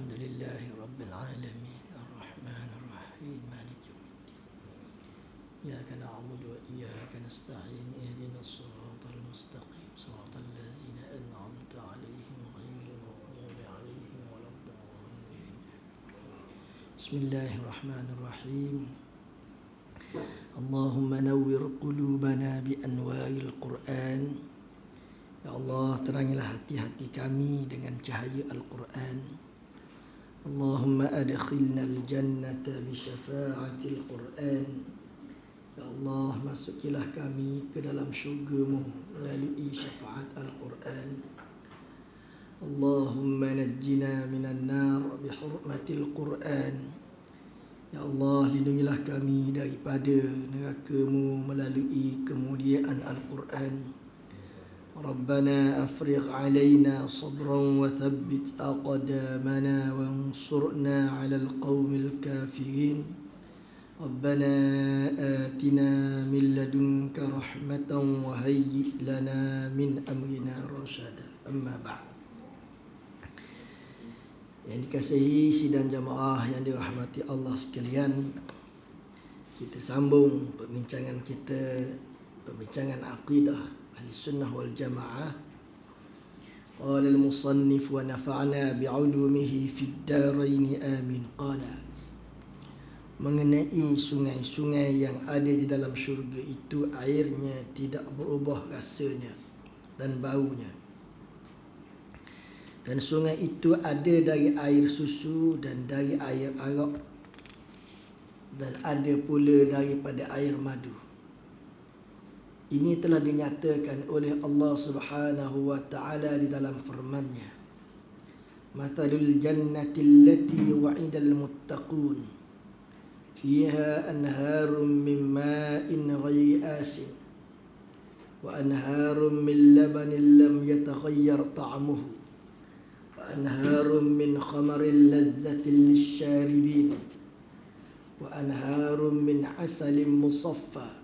الحمد لله رب العالمين الرحمن الرحيم مالك يوم الدين إياك نعبد وإياك نستعين اهدنا الصراط المستقيم صراط الذين أنعمت عليهم غير المغضوب عليهم ولا الضالين. بسم الله الرحمن الرحيم. اللهم نور قلوبنا بأنوار القرآن. Ya Allah, terangilah hati-hati kami dengan cahaya Al-Quran. Allahumma adkhilna al-jannata bi syafa'atil Quran. Ya Allah, masukilah kami ke dalam syurga-Mu melalui syafaat Al-Quran. Allahumma najjina minan nar bi hurmatil Quran. Ya Allah, lindungilah kami daripada neraka-Mu melalui kemuliaan Al-Quran. ربنا أفرغ علينا صبرا وثبت أقدامنا وانصرنا على القوم الكافرين ربنا آتنا من لدنك رحمة وهيئ لنا من أمرنا رشدا أما بعد. Yang dikasihi sidang jamaah yang dirahmati Allah sekalian, kita sambung perbincangan akidah Ahli Sunnah wal Jamaah. Qala al-musannif wa nafa'na bi'ulumihi fid darain amin. Qala, mengenai sungai-sungai yang ada di dalam syurga itu airnya tidak berubah rasanya dan baunya. Dan sungai itu ada dari air susu dan dari air arak, dan ada pula daripada air madu. Ini telah dinyatakan oleh Allah Subhanahu wa ta'ala di dalam firman-Nya. Mathalul jannati allati wa'idal muttaqun fiha anharun min ma'in ghayri asin wa anharun min labanin lam yataghayyar ta'amuhu wa anharun min khamarin ladzatin lisyaribin wa anharun min asalin musaffa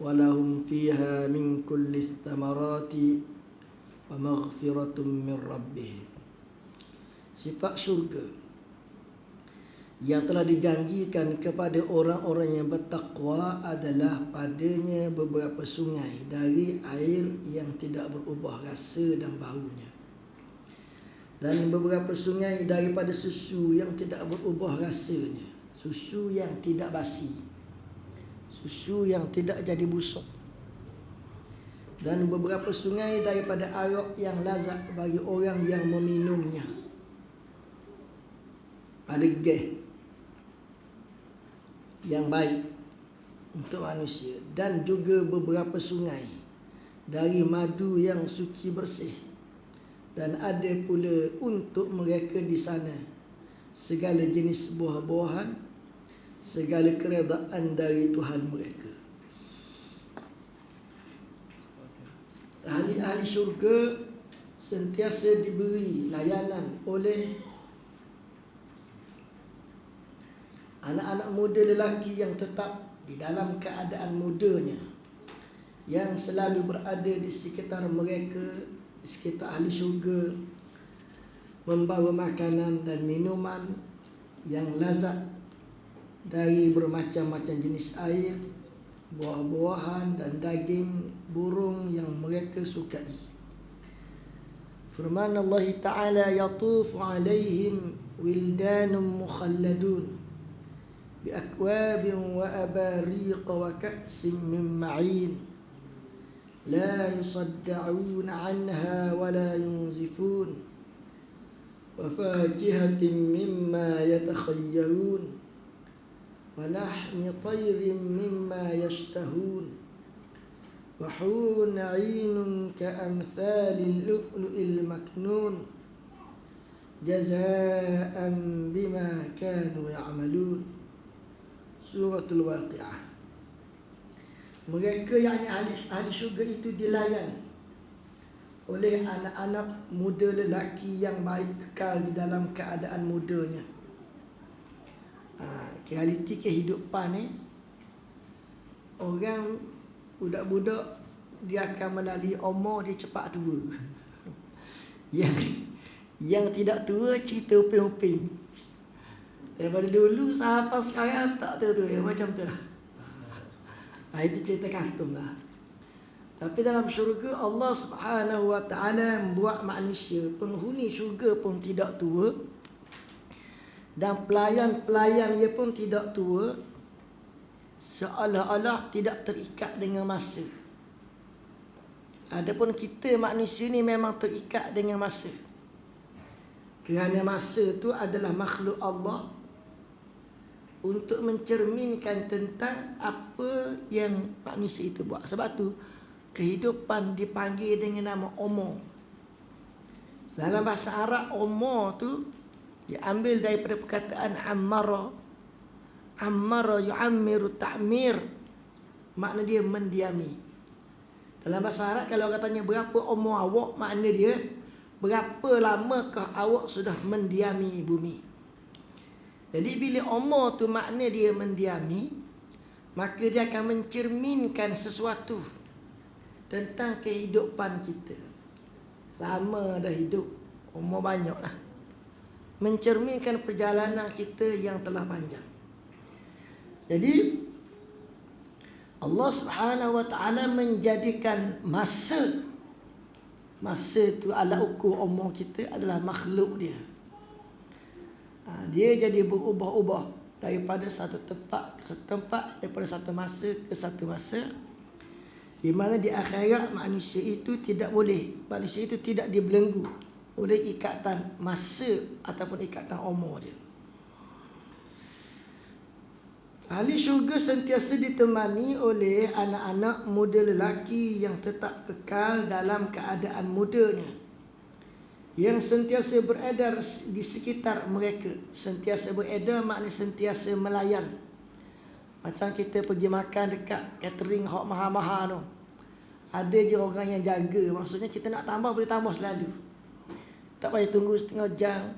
walahum fiha min kulli thamarati wa maghfiratun min rabbihim. Sifat syurga yang telah dijanjikan kepada orang-orang yang bertakwa adalah padanya beberapa sungai dari air yang tidak berubah rasa dan baunya, dan beberapa sungai daripada susu yang tidak berubah rasanya, susu yang tidak basi, susu yang tidak jadi busuk, dan beberapa sungai daripada arak yang lazat bagi orang yang meminumnya. Ada gas yang baik untuk manusia, dan juga beberapa sungai dari madu yang suci bersih, dan ada pula untuk mereka di sana segala jenis buah-buahan, segala keredaan dari Tuhan mereka. Ahli-ahli syurga sentiasa diberi layanan oleh anak-anak muda lelaki yang tetap di dalam keadaan mudanya, yang selalu berada di sekitar mereka, di sekitar ahli syurga, membawa makanan dan minuman yang lazat dari bermacam-macam jenis air, buah-buahan dan daging burung yang mereka sukai. Firman Allah Ta'ala, yatufu alaihim wildanun mukhalladun biakwabin wa abariq wa ka'sin min ma'in la yusaddaun anha wa la yunzifun wa fakihatin mimma yatakhayyarun ولحم طير مما يشتهون وحور عين كأمثال اللؤلؤ المكنون جزاء بما كانوا يعملون. Suratul Waqi'ah. Mereka yakni ahli syurga itu dilayan oleh anak-anak muda lelaki yang baik kekal di dalam keadaan mudanya. Realiti kehidupan ni, orang budak-budak dia akan melalui umur dia cepat tua. Yang tidak tua cerita uping-uping. Daripada dulu sampai sekarang tak tahu macam tu lah. Itu cerita kartun lah. Tapi dalam syurga Allah Subhanahu Wa Taala membuat manusia, penghuni syurga pun tidak tua, dan pelayan-pelayan ia pun tidak tua, seolah-olah tidak terikat dengan masa. Adapun kita manusia ni memang terikat dengan masa. Kerana masa tu adalah makhluk Allah untuk mencerminkan tentang apa yang manusia itu buat. Sebab tu kehidupan dipanggil dengan nama umur. Dalam bahasa Arab, umur tu diambil daripada perkataan ammara. Ammara yu'ammiru ta'mir. Makna dia mendiami. Dalam bahasa Arab kalau orang tanya berapa umur awak, makna dia berapa lamakah awak sudah mendiami bumi. Jadi bila umur tu makna dia mendiami, maka dia akan mencerminkan sesuatu tentang kehidupan kita. Lama dah hidup, umur banyak lah. Mencerminkan perjalanan kita yang telah panjang. Jadi Allah Subhanahu Wa Taala menjadikan masa itu ala ukur umur kita adalah makhluk dia. Dia jadi berubah-ubah daripada satu tempat ke satu tempat, daripada satu masa ke satu masa. Di mana di akhirat manusia itu tidak dibelenggu oleh ikatan masa ataupun ikatan umur dia. Ahli syurga sentiasa ditemani oleh anak-anak muda lelaki yang tetap kekal dalam keadaan mudanya, yang sentiasa beredar di sekitar mereka. Sentiasa beredar maknanya sentiasa melayan. Macam kita pergi makan dekat catering hok mahal-mahal tu, ada je orang yang jaga. Maksudnya kita nak tambah boleh tambah selalu, tak payah tunggu setengah jam.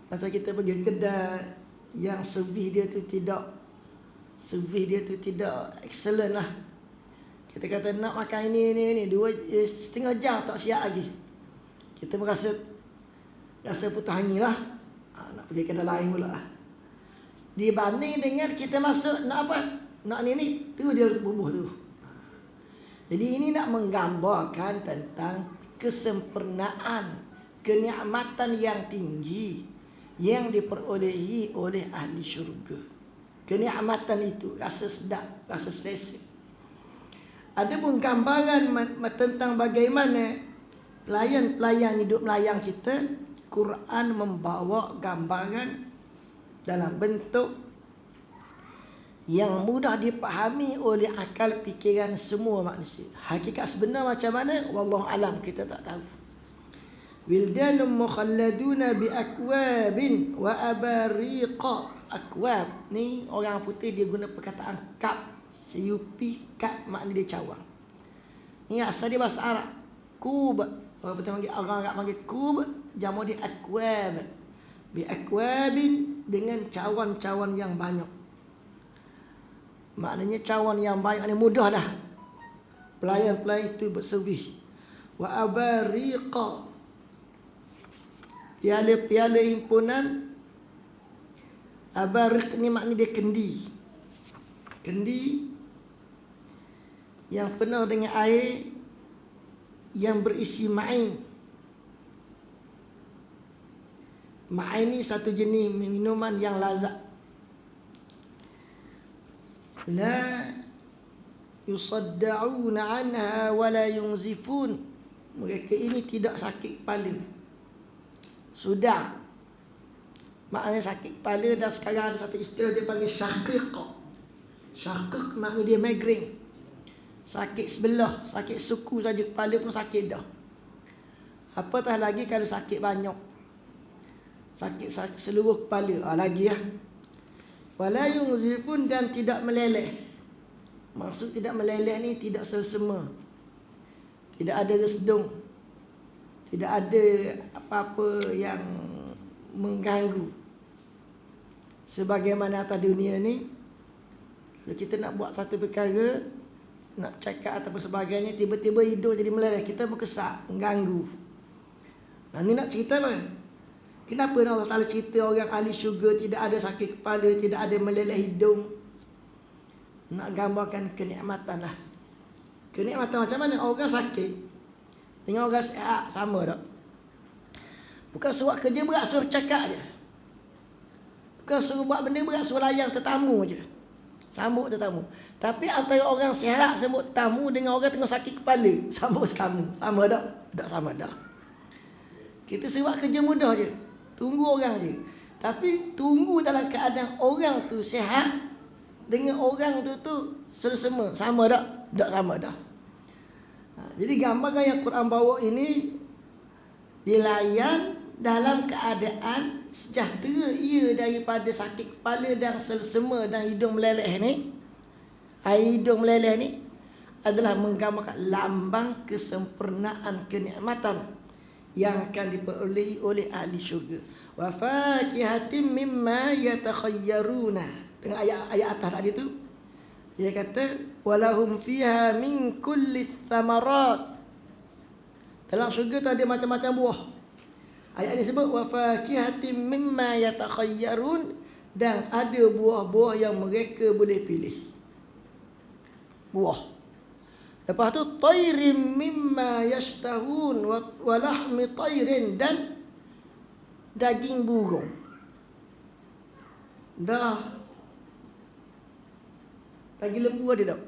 Macam kita pergi kedai yang servis dia tu tidak excellent lah. Kita kata nak makan ini 2.5 jam tak siap lagi. Kita merasa putus angin lah. Nak pergi kedai lain pula lah. Dibanding dengan kita masuk nak apa? Nak ni tu dia bubuh tu. Jadi ini nak menggambarkan tentang kesempurnaan, kenikmatan yang tinggi yang diperolehi oleh ahli syurga. Kenikmatan itu rasa sedap, rasa selesa. Ada pun gambaran tentang bagaimana pelayan-pelayan hidup melayang kita. Quran membawa gambaran dalam bentuk yang mudah dipahami oleh akal fikiran semua manusia. Hakikat sebenar macam mana? Wallahu alam, kita tak tahu. Wildanun mukhalladuna bi akwabin wa abariqa. Akwab ni orang putih dia guna perkataan kap, CUP, makna dia cawang. Ni asal dia bahasa Arab. Kub, orang putih panggil, orang Arab panggil kub, jamu dia akwab. Bi akwabin, dengan cawan-cawan yang banyak. Maknanya cawan yang banyak ni mudah lah pelayan-pelayan itu berservis. Wa abariqa, piala-piala himpunan. Abariq ni maknanya dia kendi. Kendi yang penuh dengan air yang berisi ma'in. Ma'in ni satu jenis minuman yang lazat. La yusadda'una anha wa la yunzifun. Mereka ini tidak sakit kepala. Sudah, maknanya sakit kepala. Dan sekarang ada satu istilah dia panggil syaqiq. Syaqiq maknanya dia migraine. Sakit sebelah, sakit suku saja kepala pun sakit dah. Apatah lagi kalau sakit banyak, sakit seluruh kepala, lagi ya. Wala yunzifun, dan tidak meleleh. Maksud tidak meleleh ni tidak selsema, tidak ada resdung, tidak ada apa-apa yang mengganggu. Sebagaimana atas dunia ni, kalau kita nak buat satu perkara, nak cakap atau sebagainya, tiba-tiba hidung jadi meleleh, kita berkesak, mengganggu. Nah, ni nak cerita apa? Kenapa Allah Ta'ala cerita orang ahli syurga tidak ada sakit kepala, tidak ada meleleh hidung? Nak gambarkan kenikmatan lah. Kenikmatan macam mana? Orang sakit dengan orang sihat sama tak? Bukan suruh kerja berat, suruh cakap je. Bukan suruh buat benda berat, suruh layan tetamu je. Sambut tetamu. Tapi antara orang sihat sambut tetamu dengan orang tengah sakit kepala sambut tetamu, sama tak? Tak sama dah. Kita suruh buat kerja mudah je, tunggu orang je. Tapi tunggu dalam keadaan orang tu sihat dengan orang tu sesama, sama tak? Tak sama dah. Jadi gambarkan yang Quran bawa ini dilayan dalam keadaan sejahtera ia daripada sakit kepala dan selsema dan hidung meleleh ni. Hidung meleleh ni adalah menggambarkan lambang kesempurnaan kenikmatan yang akan diperolehi oleh ahli syurga. Wa fakihatin mimma yatakhayyaruna. Dengan ayat atas tadi tu dia kata walahum fiha min kulli thamarat. Dalam syurga tu ada macam-macam buah. Ayat ini sebut wa fakihatin mimma yatakhayyarun, dan ada buah-buah yang mereka boleh pilih. Buah. Lepas tu tayrim mimma yashtahun wa lahmi tayrin, dan daging burung. Dah. Daging lembu ada tak?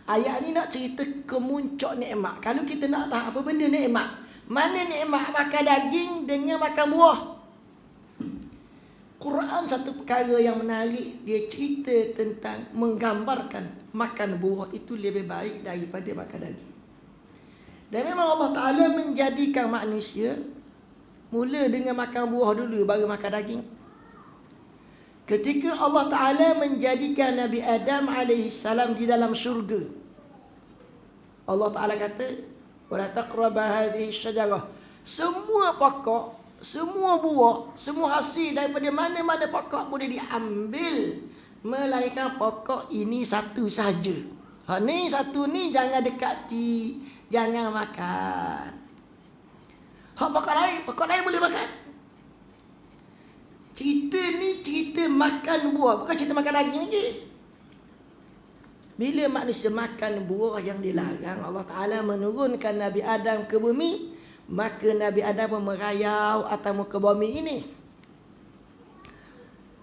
Ayat ni nak cerita kemuncak nikmat. Kalau kita nak tahu apa benda nikmat, mana nikmat makan daging dengan makan buah? Quran satu perkara yang menarik, dia cerita tentang menggambarkan makan buah itu lebih baik daripada makan daging. Dan memang Allah Ta'ala menjadikan manusia mula dengan makan buah dulu baru makan daging. Ketika Allah Ta'ala menjadikan Nabi Adam alaihissalam di dalam syurga, Allah Ta'ala kata wala taqraba hadhihi syajarah. Semua pokok, semua buah, semua hasil daripada mana-mana pokok boleh diambil, melainkan pokok ini satu saja. Ni satu ni jangan dekati, jangan makan. Pokok lain boleh makan. Cerita ni cerita makan buah, bukan cerita makan daging lagi. Bila manusia makan buah yang dilarang, Allah Ta'ala menurunkan Nabi Adam ke bumi, maka Nabi Adam pun merayau atas muka bumi ini.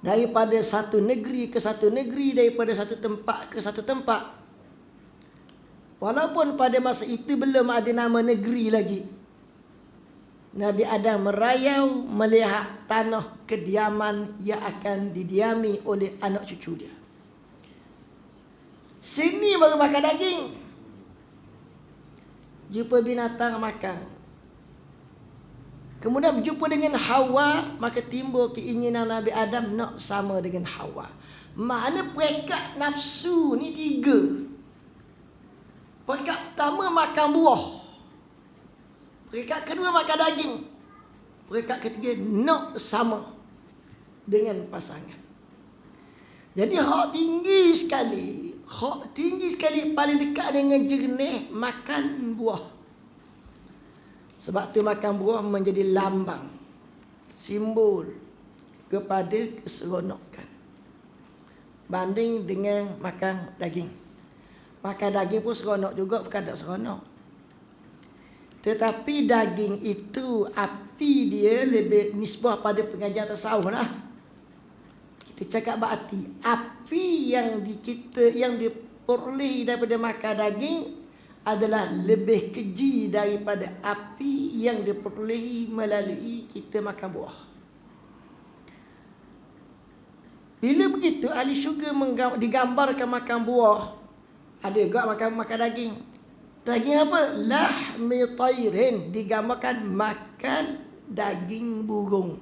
Daripada satu negeri ke satu negeri, daripada satu tempat ke satu tempat. Walaupun pada masa itu belum ada nama negeri lagi, Nabi Adam merayau melihat tanah kediaman yang akan didiami oleh anak cucu dia. Sini baru makan daging. Jumpa binatang makan. Kemudian berjumpa dengan Hawa, maka timbul keinginan Nabi Adam nak sama dengan Hawa. Makna peringkat nafsu ni 3. Peringkat pertama makan buah. Peringkat kedua makan daging. Peringkat ketiga nak sama dengan pasangan. Jadi hak tinggi sekali paling dekat dengan jernih makan buah. Sebab tu makan buah menjadi lambang, simbol kepada keseronokan banding dengan makan daging. Makan daging pun seronok juga, bukan tak seronok. Tetapi daging itu api dia lebih nisbah pada pengajian tasawuf lah. Kita cakap berarti api yang diperolehi daripada makan daging adalah lebih keji daripada api yang diperolehi melalui kita makan buah. Bila begitu ahli syurga digambarkan makan buah, ada juga makan daging. Daging apa? Lahmi tayrin, digambarkan makan daging burung.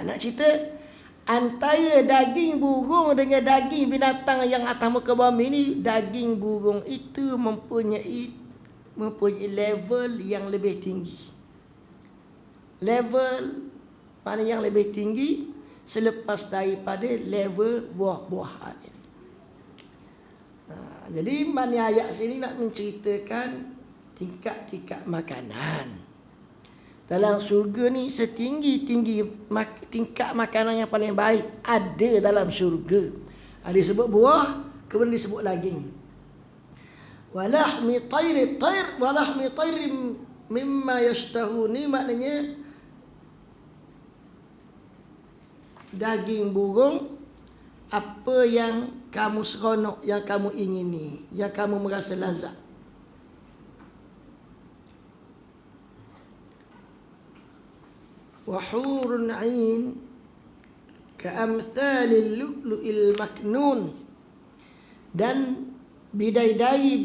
Nak cerita antara daging burung dengan daging binatang yang atas muka bumi ni, daging burung itu mempunyai level yang lebih tinggi. Level mana yang lebih tinggi selepas daripada level buah-buahan ini. Jadi ayat sini nak menceritakan tingkat-tingkat makanan. Dalam syurga ni setinggi-tinggi tingkat makanan yang paling baik ada dalam syurga. Ada disebut buah, kemudian disebut daging. Walahmi tayri mimma yashtahuni, maknanya daging burung apa yang kamu seronok, yang kamu ingini, yang kamu merasa lazat. Wa hurun 'ain ka'amthalil lu'lu'il maknun, dan bidadari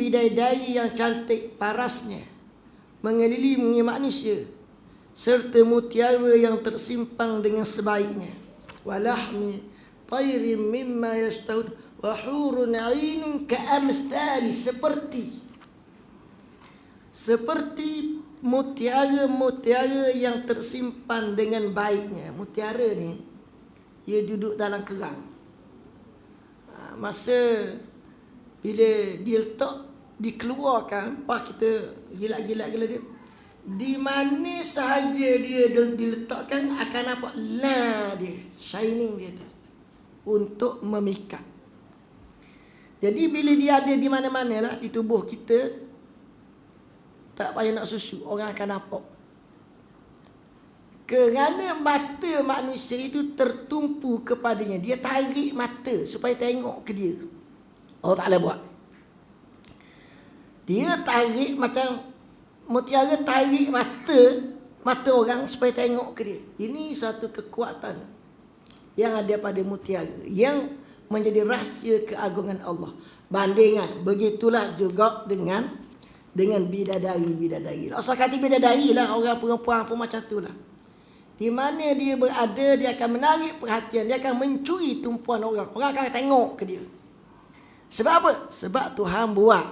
yang cantik parasnya mengelilingi manusia, serta mutiara yang tersimpan dengan sebaiknya. Walahmi tayrin mimma yashtahun wa hurun 'ain ka'amthali, seperti mutiara-mutiara yang tersimpan dengan baiknya. Mutiara ni ia duduk dalam kerang. Masa bila dia letak, dikeluarkan, pas kita gilat-gilat dia, di mana sahaja dia diletakkan akan nampak dia, shining dia tu, untuk memikat. Jadi bila dia ada di mana-mana lah di tubuh kita, tak payah nak susu, orang akan nampak. Kerana mata manusia itu tertumpu kepadanya, dia tarik mata supaya tengok ke dia. Allah Ta'ala buat. Dia tarik macam mutiara, tarik mata orang supaya tengok ke dia. Ini satu kekuatan yang ada pada mutiara, yang menjadi rahsia keagungan Allah. Bandingan begitulah juga dengan bidadari. Asal kata bidadari lah, orang perempuan pun macam tu lah. Di mana dia berada, dia akan menarik perhatian, dia akan mencuri tumpuan orang. Orang akan tengok ke dia. Sebab apa? Sebab Tuhan buat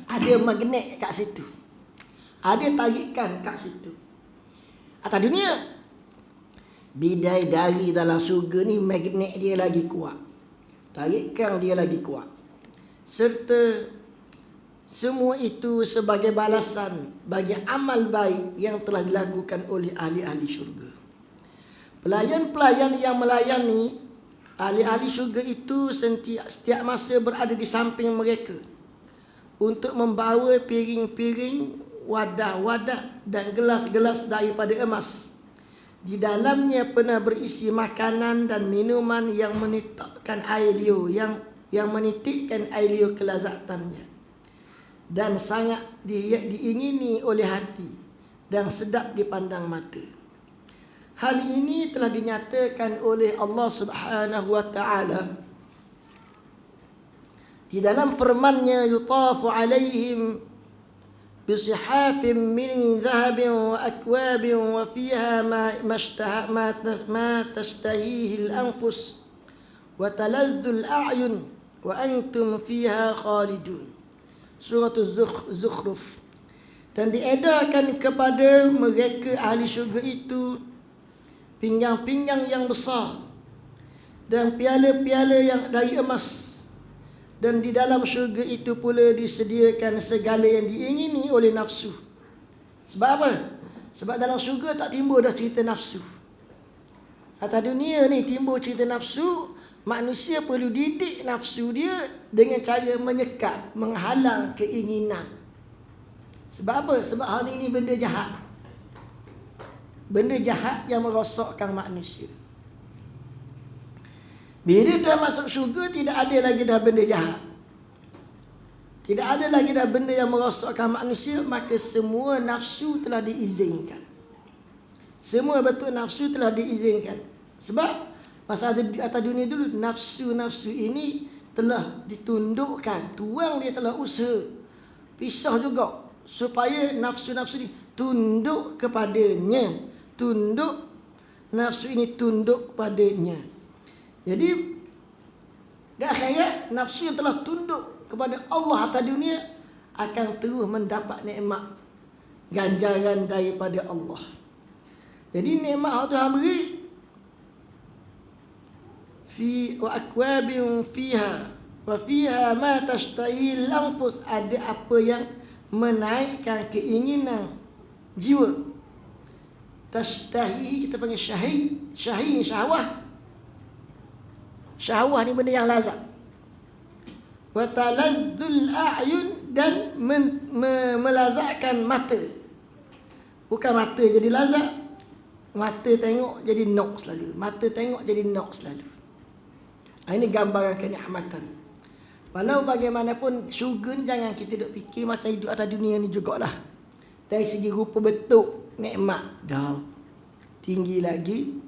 ada magnet kat situ, ada tarikan kat situ. Atas dunia, bidadari dalam syurga ni magnet dia lagi kuat, tarikan dia lagi kuat. Serta semua itu sebagai balasan bagi amal baik yang telah dilakukan oleh ahli-ahli syurga. Pelayan-pelayan yang melayani ahli-ahli syurga itu setiap masa berada di samping mereka untuk membawa piring-piring, wadah-wadah dan gelas-gelas daripada emas. Di dalamnya pernah berisi makanan dan minuman yang menitikkan air kelazatannya, dan sangat diingini oleh hati dan sedap dipandang mata. Hal ini telah dinyatakan oleh Allah Subhanahu wa taala di dalam firman-Nya, yutafu alaihim bisihafin min dhahabin wa akwabin wa fiha ma tashtahihi al-anfus wa taladdu al-a'yun wa antum fiha khalidun. Surah Az-Zukhruf. Dan diedarkan kepada mereka ahli syurga itu pinggang-pinggang yang besar dan piala-piala yang dari emas, dan di dalam syurga itu pula disediakan segala yang diingini oleh nafsu. Sebab apa? Sebab dalam syurga tak timbul dah cerita nafsu. Atas dunia ni timbul cerita nafsu. Manusia perlu didik nafsu dia dengan cara menyekat, menghalang keinginan. Sebab apa? Sebab hal ini benda jahat. Benda jahat yang merosakkan manusia. Bila dah masuk syurga, tidak ada lagi dah benda jahat. Tidak ada lagi dah benda yang merosakkan manusia. Maka semua nafsu telah diizinkan. Semua bentuk nafsu telah diizinkan. Sebab masa ada di atas dunia dulu, nafsu-nafsu ini telah ditundukkan. Tuang dia telah usaha pisah juga supaya nafsu-nafsu ini tunduk kepadanya. Nafsu ini tunduk kepadanya. Jadi di akhirat, nafsu yang telah tunduk kepada Allah atas dunia akan terus mendapat nikmat, ganjaran daripada Allah. Jadi nikmat Tuhan beri, fi wa akwabin fiha wa fiha ma tashtahil anfus, ada apa yang menaikkan keinginan jiwa. Tashtahi kita panggil syahi. Syahi ni syahwah. Syahwah ni benda yang lazat. Wa taladzul a'yun, dan melazatkan mata. Bukan mata jadi lazat, mata tengok jadi nok selalu. Mata tengok jadi nok selalu. Ini gambaran kenikmatan. Walau bagaimanapun syurga ni jangan kita duk fikir macam hidup atas dunia ni jugalah. Dari segi rupa bentuk nikmat dah tinggi lagi,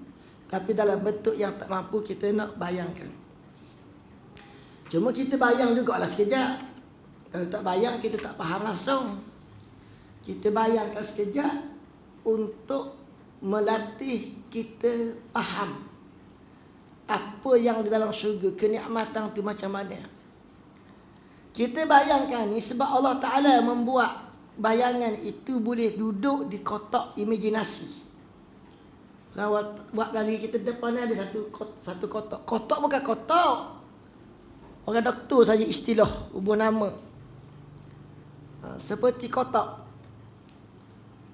tapi dalam bentuk yang tak mampu kita nak bayangkan. Cuma kita bayang jugalah sekejap. Kalau tak bayang kita tak faham langsung. Kita bayangkan sekejap untuk melatih kita faham apa yang di dalam syurga, kenikmatan tu macam mana. Kita bayangkan ni sebab Allah Ta'ala membuat bayangan itu boleh duduk di kotak imajinasi. Buat dari kita depan ni ada satu kotak. Kotak bukan kotak. Orang doktor saja istilah, ubah nama. Seperti kotak.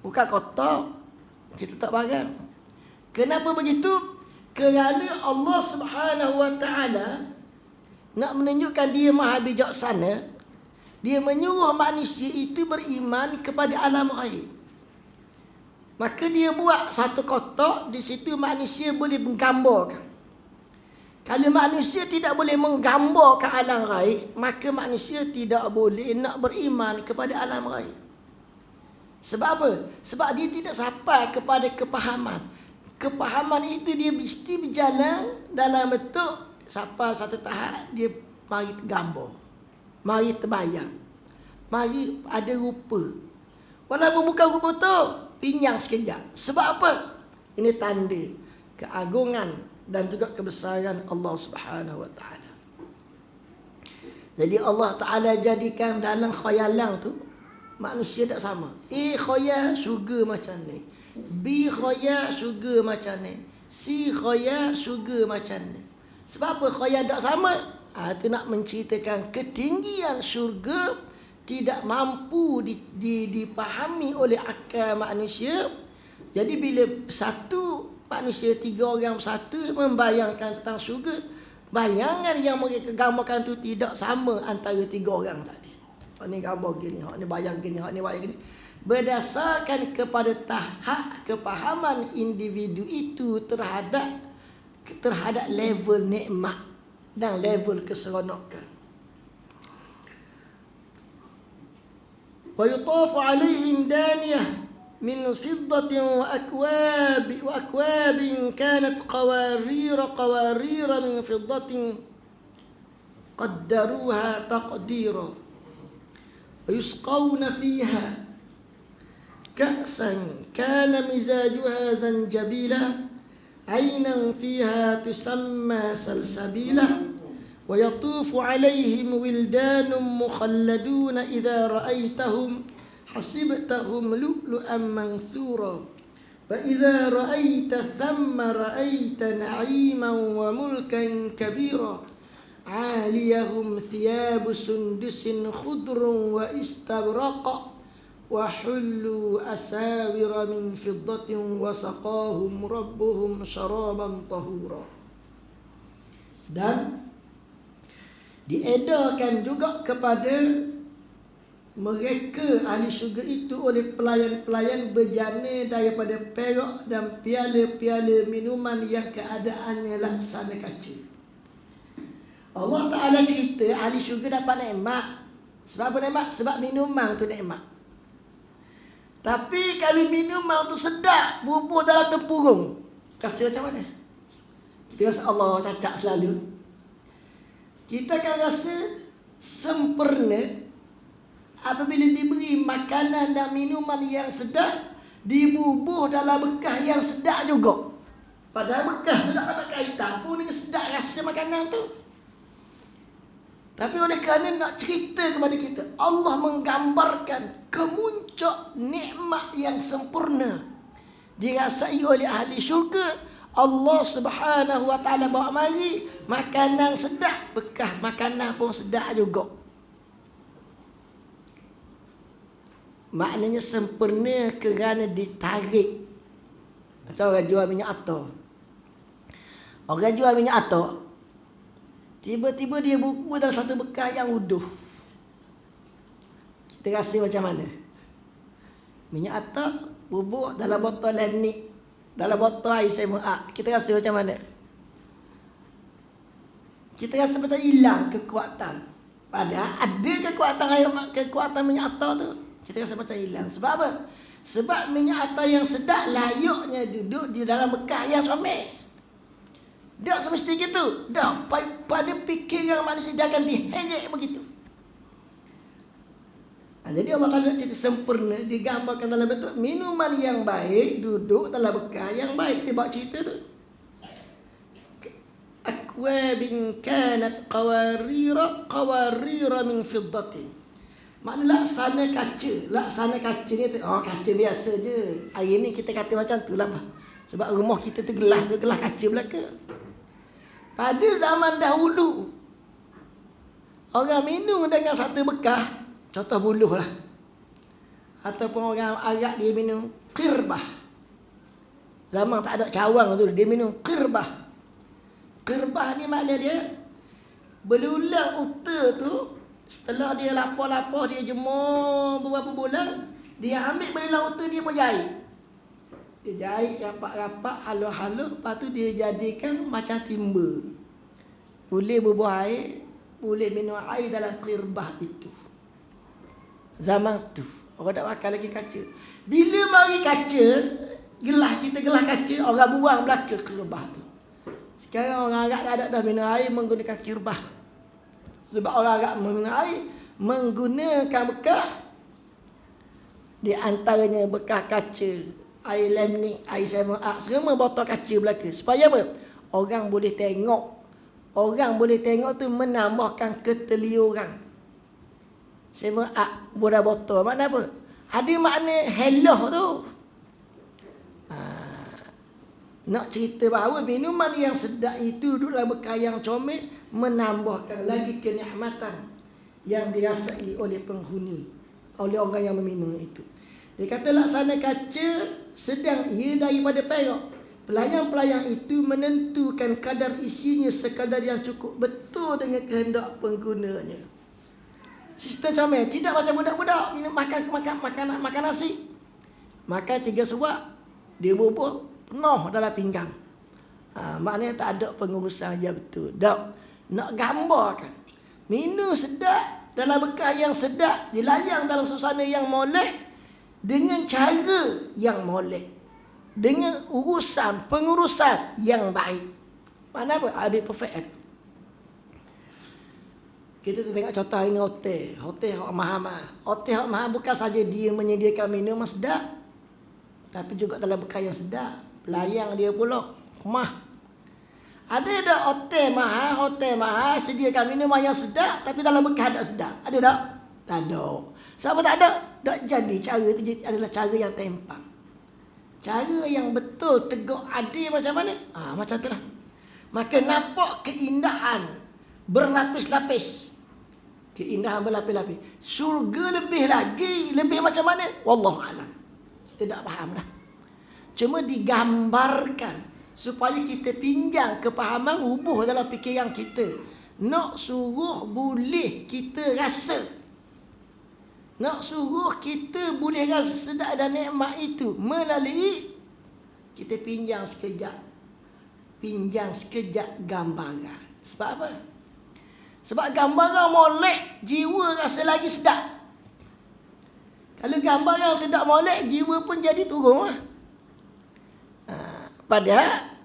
Bukan kotak. Kita tak bayang. Kenapa begitu? Kerana Allah Subhanahu Wa Ta'ala nak menunjukkan dia maha bijaksana. Dia menyuruh manusia itu beriman kepada alam ghaib. Maka dia buat satu kotak, di situ manusia boleh menggambarkan. Kalau manusia tidak boleh menggambarkan alam ghaib, maka manusia tidak boleh nak beriman kepada alam ghaib. Sebab apa? Sebab dia tidak sampai kepada kepahaman. Kepahaman itu dia mesti berjalan dalam bentuk sampai satu tahap dia mari tergambar, mari terbayang, mari ada rupa. Walaupun bukan rupa tu, pinyang sekejap. Sebab apa? Ini tanda keagungan dan juga kebesaran Allah Subhanahu Wa Ta'ala. Jadi Allah Ta'ala jadikan dalam khayalan tu manusia tak sama. A khayal syurga macam ni, B khayal syurga macam ni, C khayal syurga macam ni. Sebab apa khayal tak sama? Itu nak menceritakan ketinggian syurga tidak mampu dipahami oleh akal manusia. Jadi bila satu manusia, tiga orang bersatu membayangkan tentang syurga, bayangan yang mereka gambarkan tu tidak sama antara tiga orang tadi. Hak ni gambar gini, hak ni bayang gini, hak ni bayang gini. Berdasarkan kepada tahap kepahaman individu itu terhadap level nikmat dan level keseronokan. Wa yutafu alaihim daniyah min fiddatin wa akwabin kanat qawarira min fiddatin qaddaruha taqdira. Wa yusqawna fiha ka'san kana mizajuha zanjabila عينا فيها تسمى سلسبيلا ويطوف عليهم ولدان مخلدون إذا رأيتهم حسبتهم لؤلؤا منثورا فإذا رأيت ثم رأيت نعيما وملكا كبيرا عاليهم ثياب سندس خضر واستبرق وحلوا أساور من فضة وسقاهم ربهم شرابا طهورا. Dan diedarkan juga kepada mereka ahli syurga itu oleh pelayan-pelayan berjana daripada perak dan piala-piala minuman yang keadaannya laksana kaca. Allah Ta'ala cerita ahli syurga dapat nikmat. Sebab apa nikmat? Sebab minuman tu nikmat. Tapi kalau minuman tu sedap, bubuh dalam tempurung, rasa macam mana? Kita rasa Allah cacat selalu. Kita akan rasa sempurna apabila diberi makanan dan minuman yang sedap, dibubuh dalam bekas yang sedap juga. Padahal bekas sedap tak ada kaitan pun dengan sedap rasa makanan tu. Tapi oleh kerana nak cerita kepada kita, Allah menggambarkan kemuncak nikmat yang sempurna dirasai oleh ahli syurga. Allah Subhanahu Wa Ta'ala bawa mari makanan sedap, bekas makanan pun sedap juga. maknanya sempurna kerana ditarik. Macam orang jual minyak atar. Orang jual minyak atar, tiba-tiba dia buku dalam satu bekas yang uduh. Kita rasa macam mana? Minyak atar bubuk dalam botol lemnik, dalam botol air SMA. Kita rasa macam mana? Kita rasa macam hilang kekuatan. Padahal ada kekuatan minyak atar tu. Kita rasa macam hilang. Sebab apa? Sebab minyak atar yang sedap layaknya duduk di dalam bekas yang comel. Tak semesti gitu. Tak. Pada fikiran manusia dia akan diheret begitu. Jadi Allah Ta'ala cerita sempurna digambarkan dalam bentuk minuman yang baik duduk dalam bekas yang baik. Kita bawa cerita tu. Akwabin kanat qawarira min fiddatin. Maknanya laksana kaca ni kaca biasa je. Hari ni kita kata macam tu lah. Sebab rumah kita tu gelas kaca belaka. Pada zaman dahulu, orang minum dengan satu bekas, contoh buluh lah. Ataupun orang Arab dia minum qirbah. Zaman tak ada cawang tu, dia minum qirbah. Qirbah ni makna dia belulang unta tu, setelah dia lapar-lapar, dia jemur beberapa bulan, dia ambil belulang unta dia pun jahit. Dia jahit rapat-rapat, halus-halus, lepas tu dia jadikan macam timba. Boleh berbuah air, boleh minum air dalam qirbah itu. Zaman tu orang tak makan lagi kaca. Bila mari kaca, gelas kaca, orang buang belaka qirbah tu. Sekarang orang Arab tak ada dah minum air menggunakan qirbah. Sebab orang Arab minum air menggunakan bekas, di antaranya bekas kaca, air lemnik, air SMA, semua botol kaca belaka. Supaya apa? Orang boleh tengok. Orang boleh tengok tu menambahkan keteliuran. SMA bola botol. Makna apa? Ada makna hello tu. Nak cerita bahawa minuman yang sedap itu duduklah bekas yang comel, menambahkan lagi kenikmatan yang dirasai oleh penghuni, oleh orang yang meminum itu. Dia kata laksana kaca sedang ia daripada perak. Pelayan-pelayan itu menentukan kadar isinya sekadar yang cukup betul dengan kehendak penggunanya. Sistem comel, tidak macam budak-budak minum makan nasi. Makan 3 suap, dia bubur penuh dalam pinggang. Maknanya tak ada pengurusan yang betul. Tak. Nak gambarkan minum sedap dalam bekas yang sedap, dilayang dalam suasana yang molek, dengan cara yang molek, dengan pengurusan yang baik. Mana apa? Habis perfect. Kita tengok contoh hari ni hotel hak mahal. Hotel hak mahal bukan saja dia menyediakan minuman sedap, tapi juga dalam bekas yang sedap. Pelayang dia pula mah. Ada tak hotel mahal sediakan minuman yang sedap tapi dalam bekas tak sedap? Ada tak? Tak ada. Siapa tak ada? Tak jadi. Cara itu adalah cara yang tempang. Cara yang betul, tegak, adil macam mana? Macam itulah. Maka nampak keindahan berlapis-lapis. Keindahan berlapis-lapis. Syurga lebih lagi. Lebih macam mana? Wallahualam. Kita tak faham lah. Cuma digambarkan supaya kita pinjam kepahaman rubuh dalam fikiran kita. Nak suruh boleh kita rasa. Nak suruh kita boleh rasa sedap dan nikmat itu melalui kita pinjam sekejap gambaran. Sebab apa? Sebab gambaran molek, jiwa rasa lagi sedap. Kalau gambaran tidak molek, jiwa pun jadi turun lah. Padahal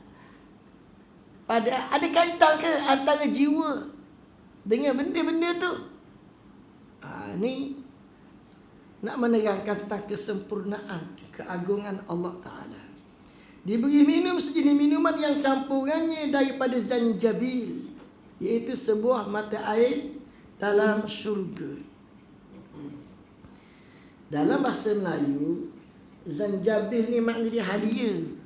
ada kaitan ke antara jiwa dengan benda-benda tu? Ni nak menerangkan tentang kesempurnaan, keagungan Allah Ta'ala. Diberi minum sejenis minuman yang campurannya daripada zanjabil, iaitu sebuah mata air dalam syurga. Dalam bahasa Melayu, zanjabil ni makna dia halia.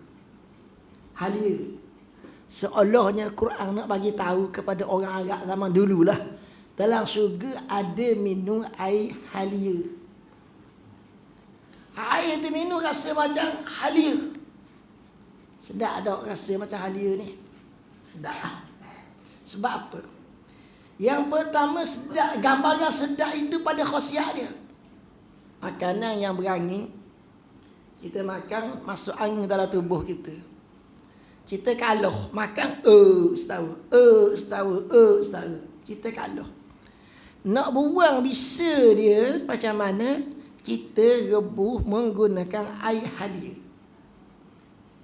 Seolahnya Quran nak bagi tahu kepada orang Arab zaman dululah, dalam syurga ada minum air halia. Air tu minum rasa macam halia. Sedap tak rasa macam halia ni? Sedap lah. Sebab apa? Yang pertama, sedap, gambaran sedap itu pada khasiat dia. Makanan yang berangin, kita makan masuk angin dalam tubuh kita. Kita kaluh makan setara. Kita kaluh. Nak buang bisa dia macam mana? Kita rebuh menggunakan air halia.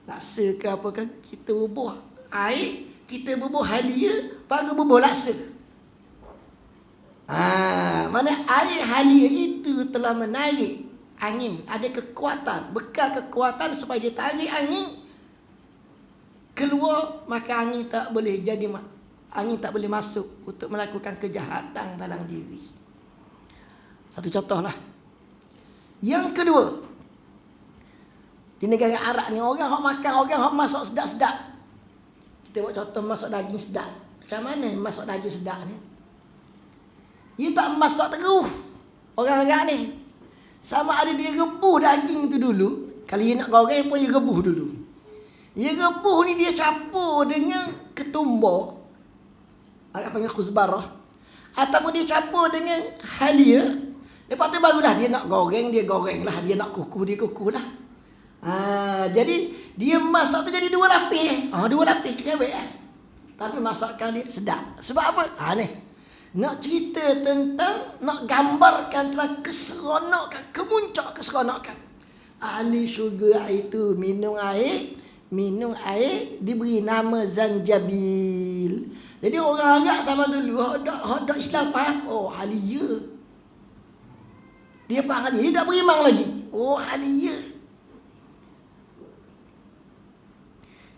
Laksa ke apa kan? Kita bubuh air, kita bubuh halia, baru bubuh laksa. Mana air halia itu telah menarik angin. Ada kekuatan, bekal kekuatan supaya dia tarik angin keluar, maka angin tak boleh masuk untuk melakukan kejahatan dalam diri. Satu contohlah. Yang kedua, di negara Arab ni orang hok makan, orang hok masak sedap-sedap. Kita buat contoh masak daging sedap. Macam mana masak daging sedap ni? Dia tak masak terus. Orang Arab ni sama ada dia rebus daging tu dulu. Kalau dia nak goreng pun dia rebus dulu. Dia rebus ni dia campur dengan ketumbar, Arab panggil kuzbarah, ataupun dia campur dengan halia. Lepas tu barulah dia nak goreng, dia goreng lah. Dia nak kukuh, dia kukuh lah. Jadi dia masak tu jadi dua lapis. Dua lapis kebek lah. Tapi masakan dia sedap. Sebab apa? Ni nak cerita tentang, nak gambarkan tentang keseronokan, kemuncak keseronokan. Ahli syurga itu minum air diberi nama Zanjabil. Jadi orang Arab zaman dulu hak Islam faham, halia. Dia faham halia, dia tak berimang lagi. Halia.